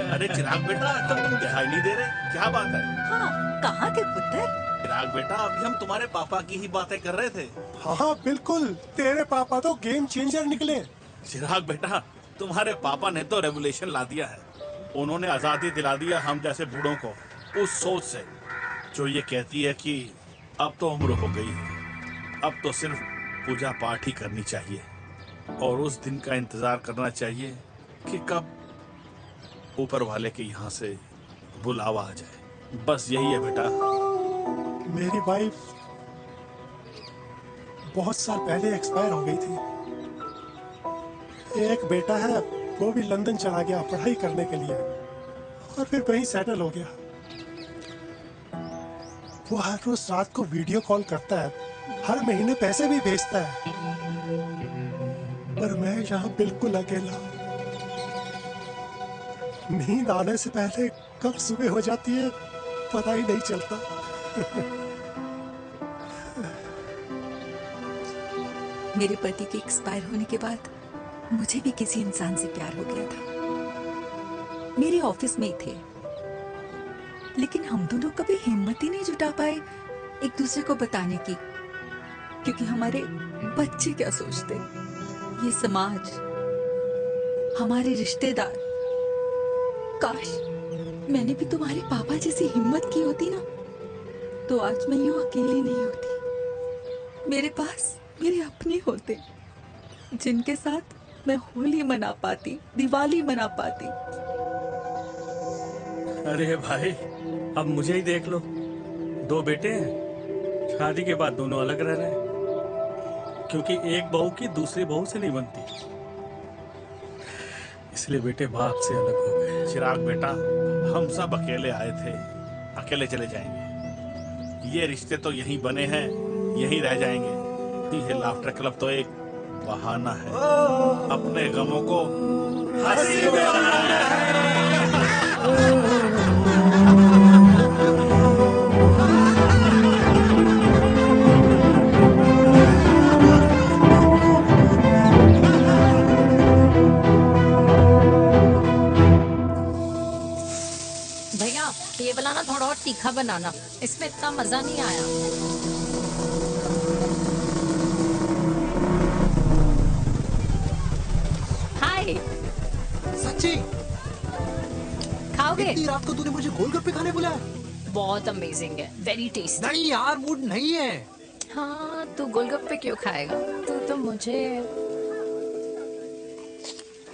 [SPEAKER 4] अरे चिराग बेटा, तुम दिखाई नहीं दे रहे, क्या बात है?
[SPEAKER 11] हाँ, कहाँ थे पुत्र?
[SPEAKER 4] चिराग बेटा, अभी हम तुम्हारे पापा की ही बातें कर रहे थे।
[SPEAKER 21] हाँ बिल्कुल, तेरे पापा तो गेम चेंजर निकले।
[SPEAKER 4] चिराग बेटा, तुम्हारे पापा ने तो रेवोल्यूशन ला दिया है। उन्होंने आजादी दिला दिया हम जैसे बूढ़ों को, उस सोच से जो ये कहती है कि अब तो उम्र हो गई है, अब तो सिर्फ पूजा पाठ ही करनी चाहिए और उस दिन का इंतजार करना चाहिए कि कब ऊपर वाले के यहाँ से बुलावा आ जाए। बस यही है बेटा।
[SPEAKER 21] मेरी वाइफ बहुत साल पहले एक्सपायर हो गई थी। एक बेटा है, वो भी लंदन चला गया पढ़ाई करने के लिए और फिर वहीं सेटल हो गया। वो हर रोज रात को वीडियो कॉल करता है, हर महीने पैसे भी भेजता है, पर मैं यहाँ बिल्कुल अकेला। नींद आने से पहले कब सुबह हो जाती है पता ही नहीं चलता।
[SPEAKER 22] मेरे पति के एक्सपायर होने के बाद मुझे भी किसी इंसान से प्यार हो गया था। मेरे ऑफिस में ही थे, लेकिन हम दोनों कभी हिम्मत ही नहीं जुटा पाए एक दूसरे को बताने की, क्योंकि हमारे बच्चे क्या सोचते, ये समाज, हमारे रिश्तेदार। काश मैंने भी तुम्हारे पापा जैसी हिम्मत की होती ना, तो आज मैं यूं अकेली नहीं होती। मेरे पास मेरे अपने होते जिनके साथ मैं होली मना पाती, दिवाली मना पाती।
[SPEAKER 20] अरे भाई, अब मुझे ही देख लो, 2 बेटे हैं, शादी के बाद दोनों अलग रह रहे हैं, क्योंकि एक बहू की दूसरी बहू से नहीं बनती, इसलिए बेटे बाप से अलग हो गए।
[SPEAKER 4] चिराग बेटा, हम सब अकेले आए थे, अकेले चले जाएंगे। ये रिश्ते तो यहीं बने हैं, यहीं रह जाएंगे। ये लाफ्टर क्लब तो एक बहाना है अपने गमों को हंसी
[SPEAKER 13] भैया ये वाला ना थोड़ा और तीखा बनाना, इसमें इतना मजा नहीं आया।
[SPEAKER 1] सच्ची
[SPEAKER 13] खाओगे?
[SPEAKER 1] इतनी रात को तूने मुझे गोलगप्पे खाने बुलाया?
[SPEAKER 13] बहुत अमेजिंग है, वेरी टेस्टी।
[SPEAKER 1] नहीं यार, मूड नहीं है।
[SPEAKER 13] हाँ, तू गोलगप्पे क्यों खाएगा? तू तो मुझे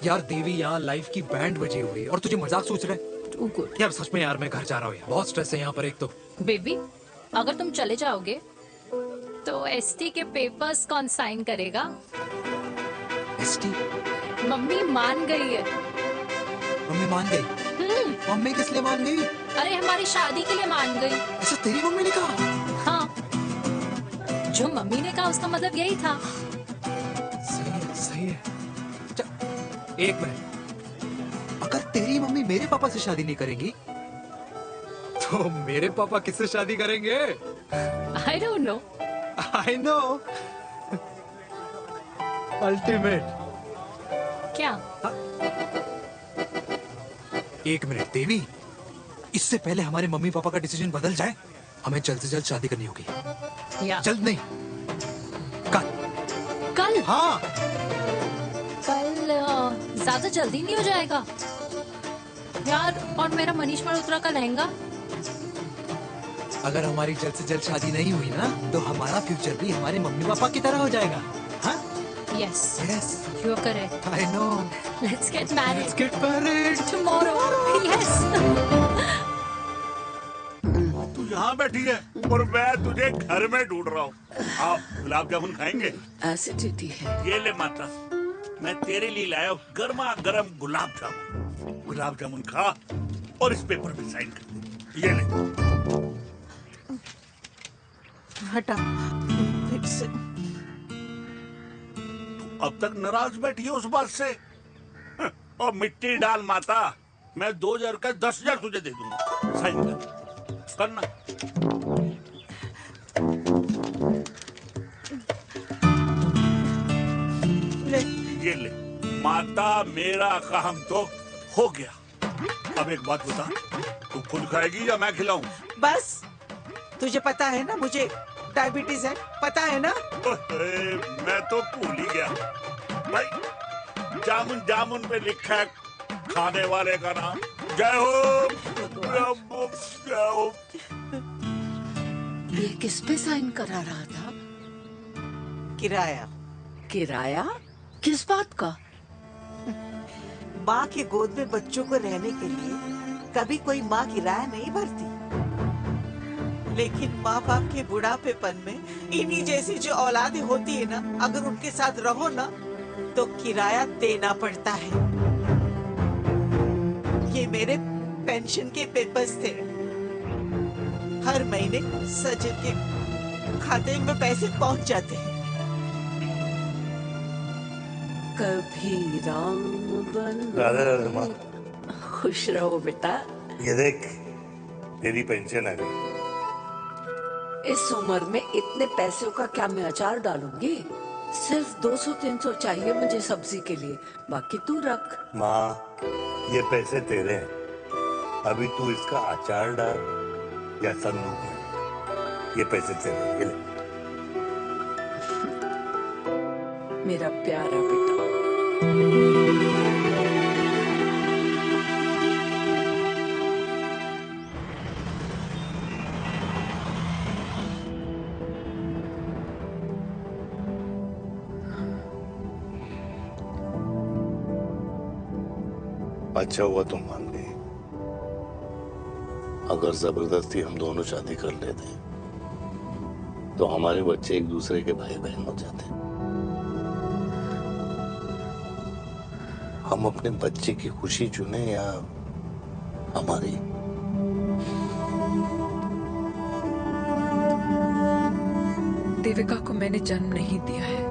[SPEAKER 1] यार देवी, यहाँ लाइफ की बैंड बजी हुई और तुझे मजाक सोच रहे? यार सच में यार, मैं घर जा रहा हूँ यार, बहुत स्ट्रेस है यहाँ पर। एक तो
[SPEAKER 13] बेबी, अगर तुम चले जाओगे तो एसटी के पेपर्स कौन साइन करेगा?
[SPEAKER 1] एसटी?
[SPEAKER 13] मम्मी मान गई है।
[SPEAKER 1] मम्मी मान गई? मम्मी किस लिए मान गई?
[SPEAKER 13] अरे हमारी शादी के लिए मान गई।
[SPEAKER 1] अच्छा तेरी मम्मी ने कहा?
[SPEAKER 13] हाँ, जो मम्मी ने कहा उसका मतलब यही था।
[SPEAKER 1] सही है। एक मिनट, अगर तेरी मम्मी मेरे पापा से शादी नहीं करेंगी तो मेरे पापा किससे शादी करेंगे?
[SPEAKER 13] I don't know.
[SPEAKER 1] I know. Ultimate.
[SPEAKER 13] क्या?
[SPEAKER 1] एक मिनट देवी, इससे पहले हमारे मम्मी पापा का डिसीजन बदल जाए, हमें जल्द से जल्द शादी करनी होगी।
[SPEAKER 13] या
[SPEAKER 1] जल्द नहीं,
[SPEAKER 13] कल?
[SPEAKER 1] हाँ,
[SPEAKER 13] कल ज्यादा जल्दी नहीं हो जाएगा यार? और मेरा मनीष मल्होत्रा का लहंगा?
[SPEAKER 1] अगर हमारी जल्द से जल्द शादी नहीं हुई ना तो हमारा फ्यूचर भी हमारे मम्मी पापा की तरह हो जाएगा। हाँ?
[SPEAKER 13] Yes.
[SPEAKER 1] Yes.
[SPEAKER 13] You are correct.
[SPEAKER 1] I know.
[SPEAKER 13] Let's get married.
[SPEAKER 1] Let's get married.
[SPEAKER 13] Tomorrow. Yes.
[SPEAKER 18] तू यहाँ बैठी है और मैं तुझे घर में ढूंढ रहा हूँ। आओ गुलाब जामुन खाएंगे?
[SPEAKER 3] एसिडिटी है।
[SPEAKER 18] ये ले माता, मैं तेरे लिए लाया हूँ गर्मा गर्म गुलाब जामुन। गुलाब जामुन खा और इस पेपर पे साइन कर दे। ये ले।
[SPEAKER 16] हटा फिर से।
[SPEAKER 18] अब तक नाराज बैठी है उस बात से। और मिट्टी डाल माता, मैं 2000 का 10,000 तुझे दे दूंगा। साइन कर करना। ये ले माता, मेरा काम तो हो गया। अब एक बात बता, तू खुद खाएगी या मैं खिलाऊं?
[SPEAKER 16] बस तुझे पता है ना मुझे डायबिटीज है, पता है ना?
[SPEAKER 18] मैं तो भूल ही गया भाई, जामुन जामुन पे लिखा है खाने वाले का नाम। जय हो जय हो।
[SPEAKER 3] ये किस पे साइन करा रहा था?
[SPEAKER 16] किराया।
[SPEAKER 3] किराया? किस बात का?
[SPEAKER 16] माँ के गोद में बच्चों को रहने के लिए कभी कोई माँ किराया नहीं भरती, लेकिन माँ बाप के बुढ़ापेपन में इन्हीं जैसी जो औलादें होती है ना, अगर उनके साथ रहो ना तो किराया देना पड़ता है। ये मेरे पेंशन के पेपर्स थे। हर महीने सचिन के खाते में पैसे पहुंच जाते हैं।
[SPEAKER 3] कभी राम बन।
[SPEAKER 2] राधे राधे माँ।
[SPEAKER 3] खुश रहो बेटा।
[SPEAKER 2] ये देख, तेरी पेंशन आ गई।
[SPEAKER 3] इस उम्र में इतने पैसों का क्या मैं अचार डालूंगी? सिर्फ 200-300 चाहिए मुझे सब्जी के लिए, बाकी तू रख।
[SPEAKER 2] माँ, ये पैसे तेरे हैं। अभी तू इसका अचार डाल या संदूक में, ये पैसे तेरे हैं। ये ले।
[SPEAKER 3] मेरा प्यारा बेटा।
[SPEAKER 2] अच्छा हुआ तुम मान गई। अगर जबरदस्ती हम दोनों शादी कर लेते तो हमारे बच्चे एक दूसरे के भाई बहन हो जाते। हम अपने बच्चे की खुशी चुने या हमारी?
[SPEAKER 15] देविका को मैंने जन्म नहीं दिया है।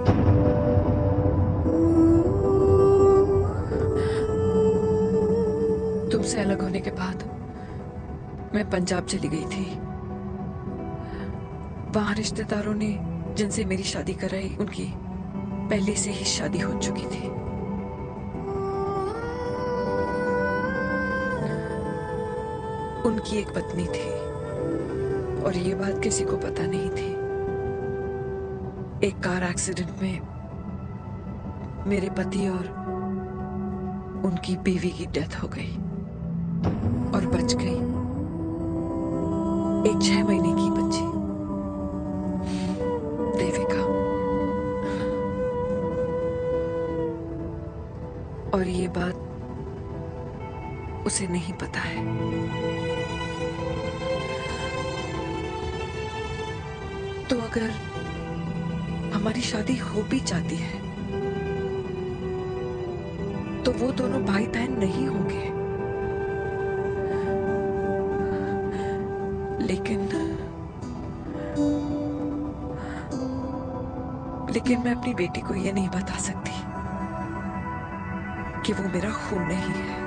[SPEAKER 15] तुमसे अलग होने के बाद मैं पंजाब चली गई थी। वहां रिश्तेदारों ने जिनसे मेरी शादी कराई, उनकी पहले से ही शादी हो चुकी थी। उनकी एक पत्नी थी और ये बात किसी को पता नहीं थी। एक कार एक्सीडेंट में मेरे पति और उनकी बीवी की डेथ हो गई और बच गई एक 6 महीने की बच्ची, देविका। और ये बात उसे नहीं पता है। तो अगर हमारी शादी हो भी जाती है तो वो दोनों भाई बहन नहीं होंगे। लेकिन मैं अपनी बेटी को ये नहीं बता सकती कि वो मेरा खून नहीं है।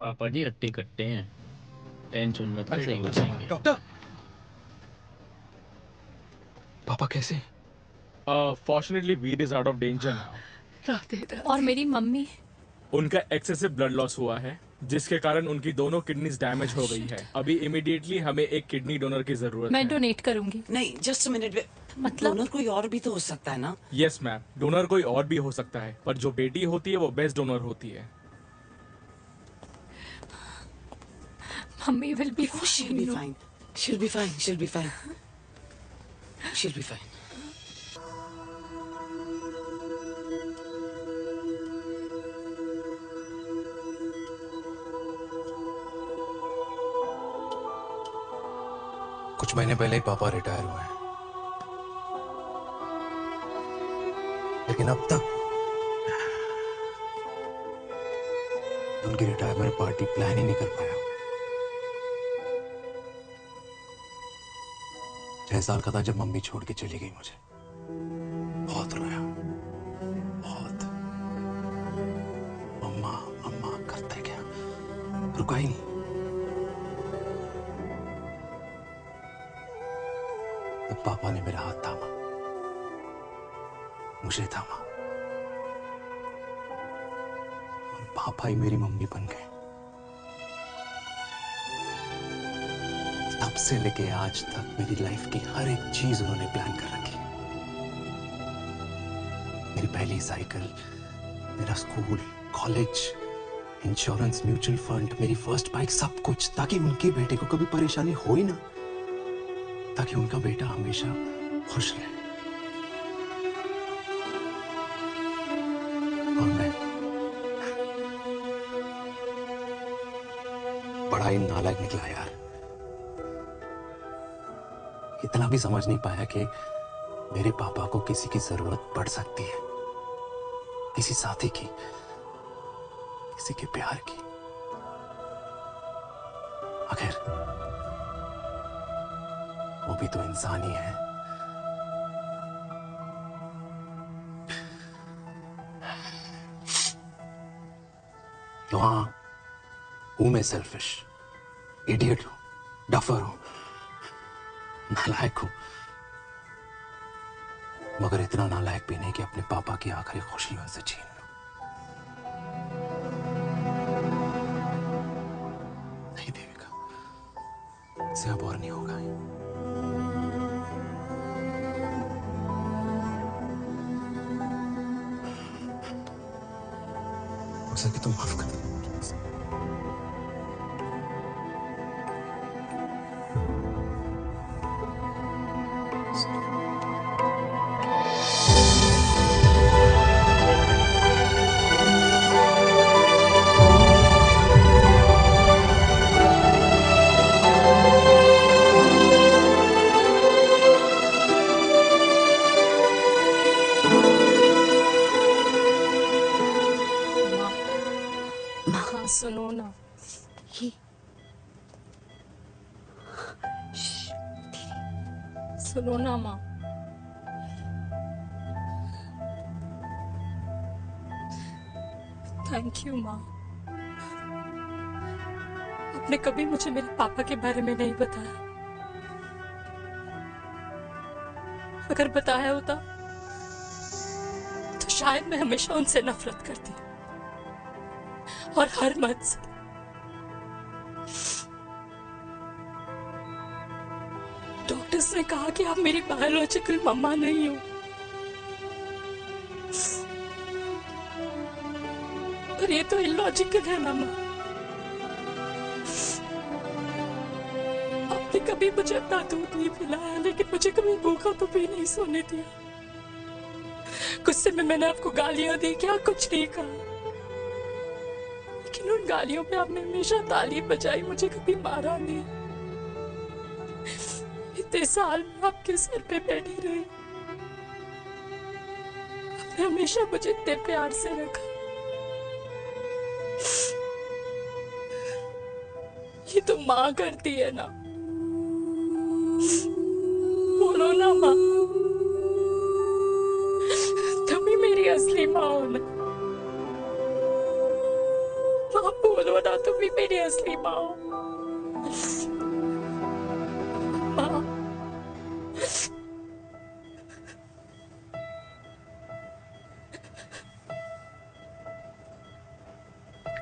[SPEAKER 12] पापा जी हट्टे कट्टे हैं, टेंशन मत लो, सही हो जाएंगे।
[SPEAKER 5] डॉक्टर, पापा कैसे?
[SPEAKER 6] Fortunately Veer is out of danger now.
[SPEAKER 17] और मेरी मम्मी?
[SPEAKER 6] उनका एक्सेसिव ब्लड लॉस हुआ है, जिसके कारण उनकी दोनों किडनीज डैमेज हो गई है। अभी इमीडिएटली हमें एक किडनी डोनर की जरूरत
[SPEAKER 17] मैं
[SPEAKER 6] है।
[SPEAKER 17] डोनेट करूंगी।
[SPEAKER 16] नहीं, जस्ट अ मिनट।
[SPEAKER 17] मतलब
[SPEAKER 16] डोनर कोई और भी तो हो सकता है ना?
[SPEAKER 6] यस मैम, डोनर कोई और भी हो सकता है, पर जो बेटी होती है वो बेस्ट डोनर होती है।
[SPEAKER 17] Mummy will be
[SPEAKER 16] she'll be fine. She'll be fine. She'll be fine. She'll be fine.
[SPEAKER 1] कुछ महीने पहले ही पापा रिटायर हुए हैं, लेकिन अब तक उनकी रिटायरमेंट पार्टी प्लान ही नहीं कर पाया। 6 साल का था जब मम्मी छोड़ के चली गई मुझे। बहुत रोया, बहुत। मम्मा मम्मा करते क्या, रुका ही नहीं। तब पापा ने मेरा हाथ थामा, मुझे थामा, और पापा ही मेरी मम्मी बन गए। तब से लेके आज तक मेरी लाइफ की हर एक चीज उन्होंने प्लान कर रखी। मेरी पहली साइकिल, मेरा school, college, insurance, mutual fund, मेरी फर्स्ट बाइक, सब कुछ, ताकि उनके बेटे को कभी परेशानी हो ही ना, ताकि उनका बेटा हमेशा खुश रहे। और मैं बड़ा ही नालायक निकला यार। इतना भी समझ नहीं पाया कि मेरे पापा को किसी की जरूरत पड़ सकती है, किसी साथी की, किसी के प्यार की। आखिर वो भी तो इंसान ही है। तो हाँ, हूं मैं सेल्फिश, इडियट हूं, डफर हूं, नालायक हूं, मगर इतना नालायक भी नहीं कि अपने पापा की आखिरी खुशी उनसे छीन लूं। नहीं देविका, इससे अब और नहीं होगा। हो सके तो माफ कर दो।
[SPEAKER 17] सुनो ना माँ, थैंक यू माँ। आपने कभी मुझे मेरे पापा के बारे में नहीं बताया। अगर बताया होता तो शायद मैं हमेशा उनसे नफरत करती और हर मत से। डॉक्टर्स ने कहा कि आप मेरी बायोलॉजिकल मम्मा नहीं हो, पर ये तो इलॉजिकल है ना माँ। आपने कभी मुझे अपना दूध नहीं पिलाया, लेकिन मुझे कभी भूखा तो भी नहीं सोने दिया। गुस्से में मैंने आपको गालियां दी, क्या कुछ नहीं कहा, लेकिन उन गालियों पे आपने हमेशा ताली बजाई, मुझे कभी मारा नहीं। इतने साल में आपके सर पे बैठी रही, आपने हमेशा मुझे इतने प्यार से रखा। ये तो माँ करती है ना, बोलो ना माँ, तुम ही मेरी असली माँ हो ना। माँ बोलो ना, तुम ही मेरी असली माँ हो। माँ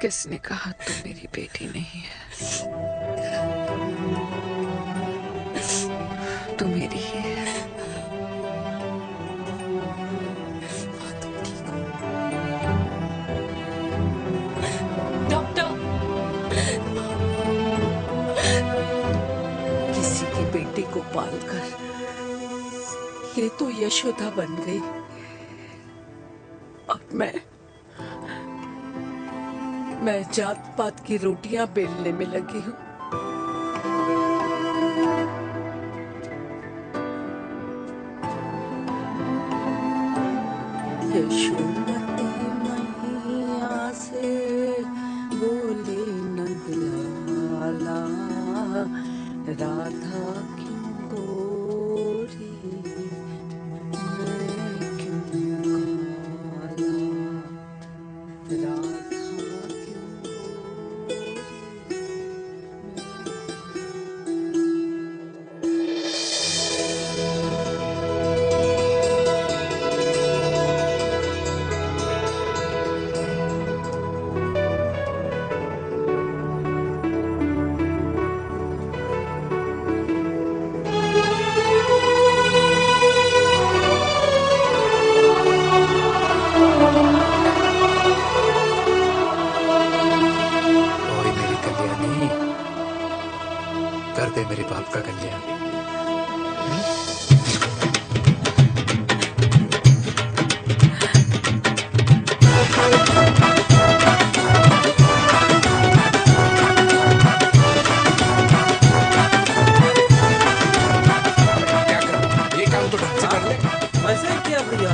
[SPEAKER 3] किसने कहा तू मेरी बेटी नहीं है? तू मेरी ही है।
[SPEAKER 17] डॉक्टर,
[SPEAKER 3] किसी की बेटी को पालकर ये तो यशोदा बन गई, और मैं जात पात की रोटियां बेलने में लगी हूँ। यशोमती मैया से बोले नंदलाला, राधा क्यों गोरी मैं क्यों काला, राधा
[SPEAKER 5] कर दे मेरे बाप का कल्याण। ये काम तो ढंग से कर ले।
[SPEAKER 9] वैसे क्या भैया?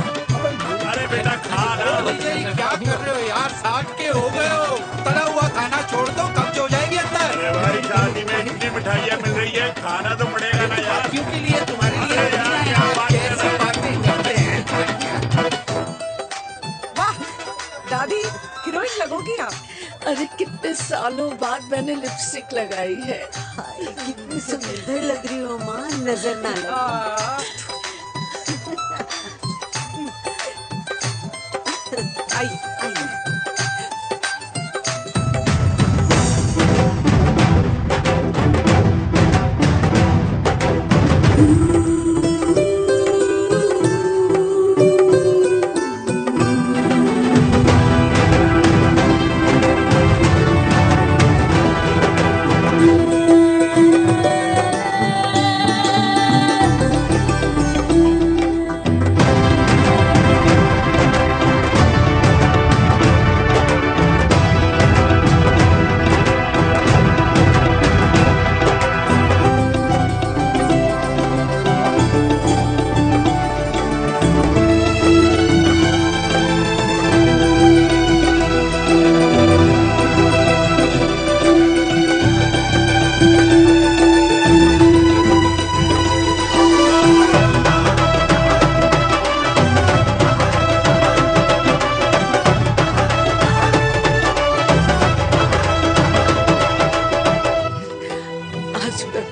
[SPEAKER 18] अरे बेटा खा ना।
[SPEAKER 5] क्या कर रहे हो यार? 60 के हो गए हो, तला हुआ खाना छोड़ दो, कब्ज हो जाएगी अंदर।
[SPEAKER 18] अरे भाई शादी में इतनी मिठाइयाँ मिल रही है, खाना तो पड़ेगा ना यार।
[SPEAKER 5] क्यों के लिए तुम्हारे लिए कैसी बातें करते हैं?
[SPEAKER 3] वाह दादी, हीरोइन लगोगी आप। अरे कितने सालों बाद मैंने लिपस्टिक लगाई है।
[SPEAKER 11] कितनी सुंदर लग रही हो माँ, नजर ना लगे।
[SPEAKER 3] आई आई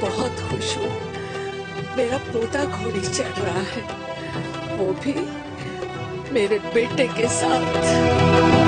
[SPEAKER 3] बहुत खुश हूँ। मेरा पोता घोड़ी चढ़ रहा है, वो भी मेरे बेटे के साथ।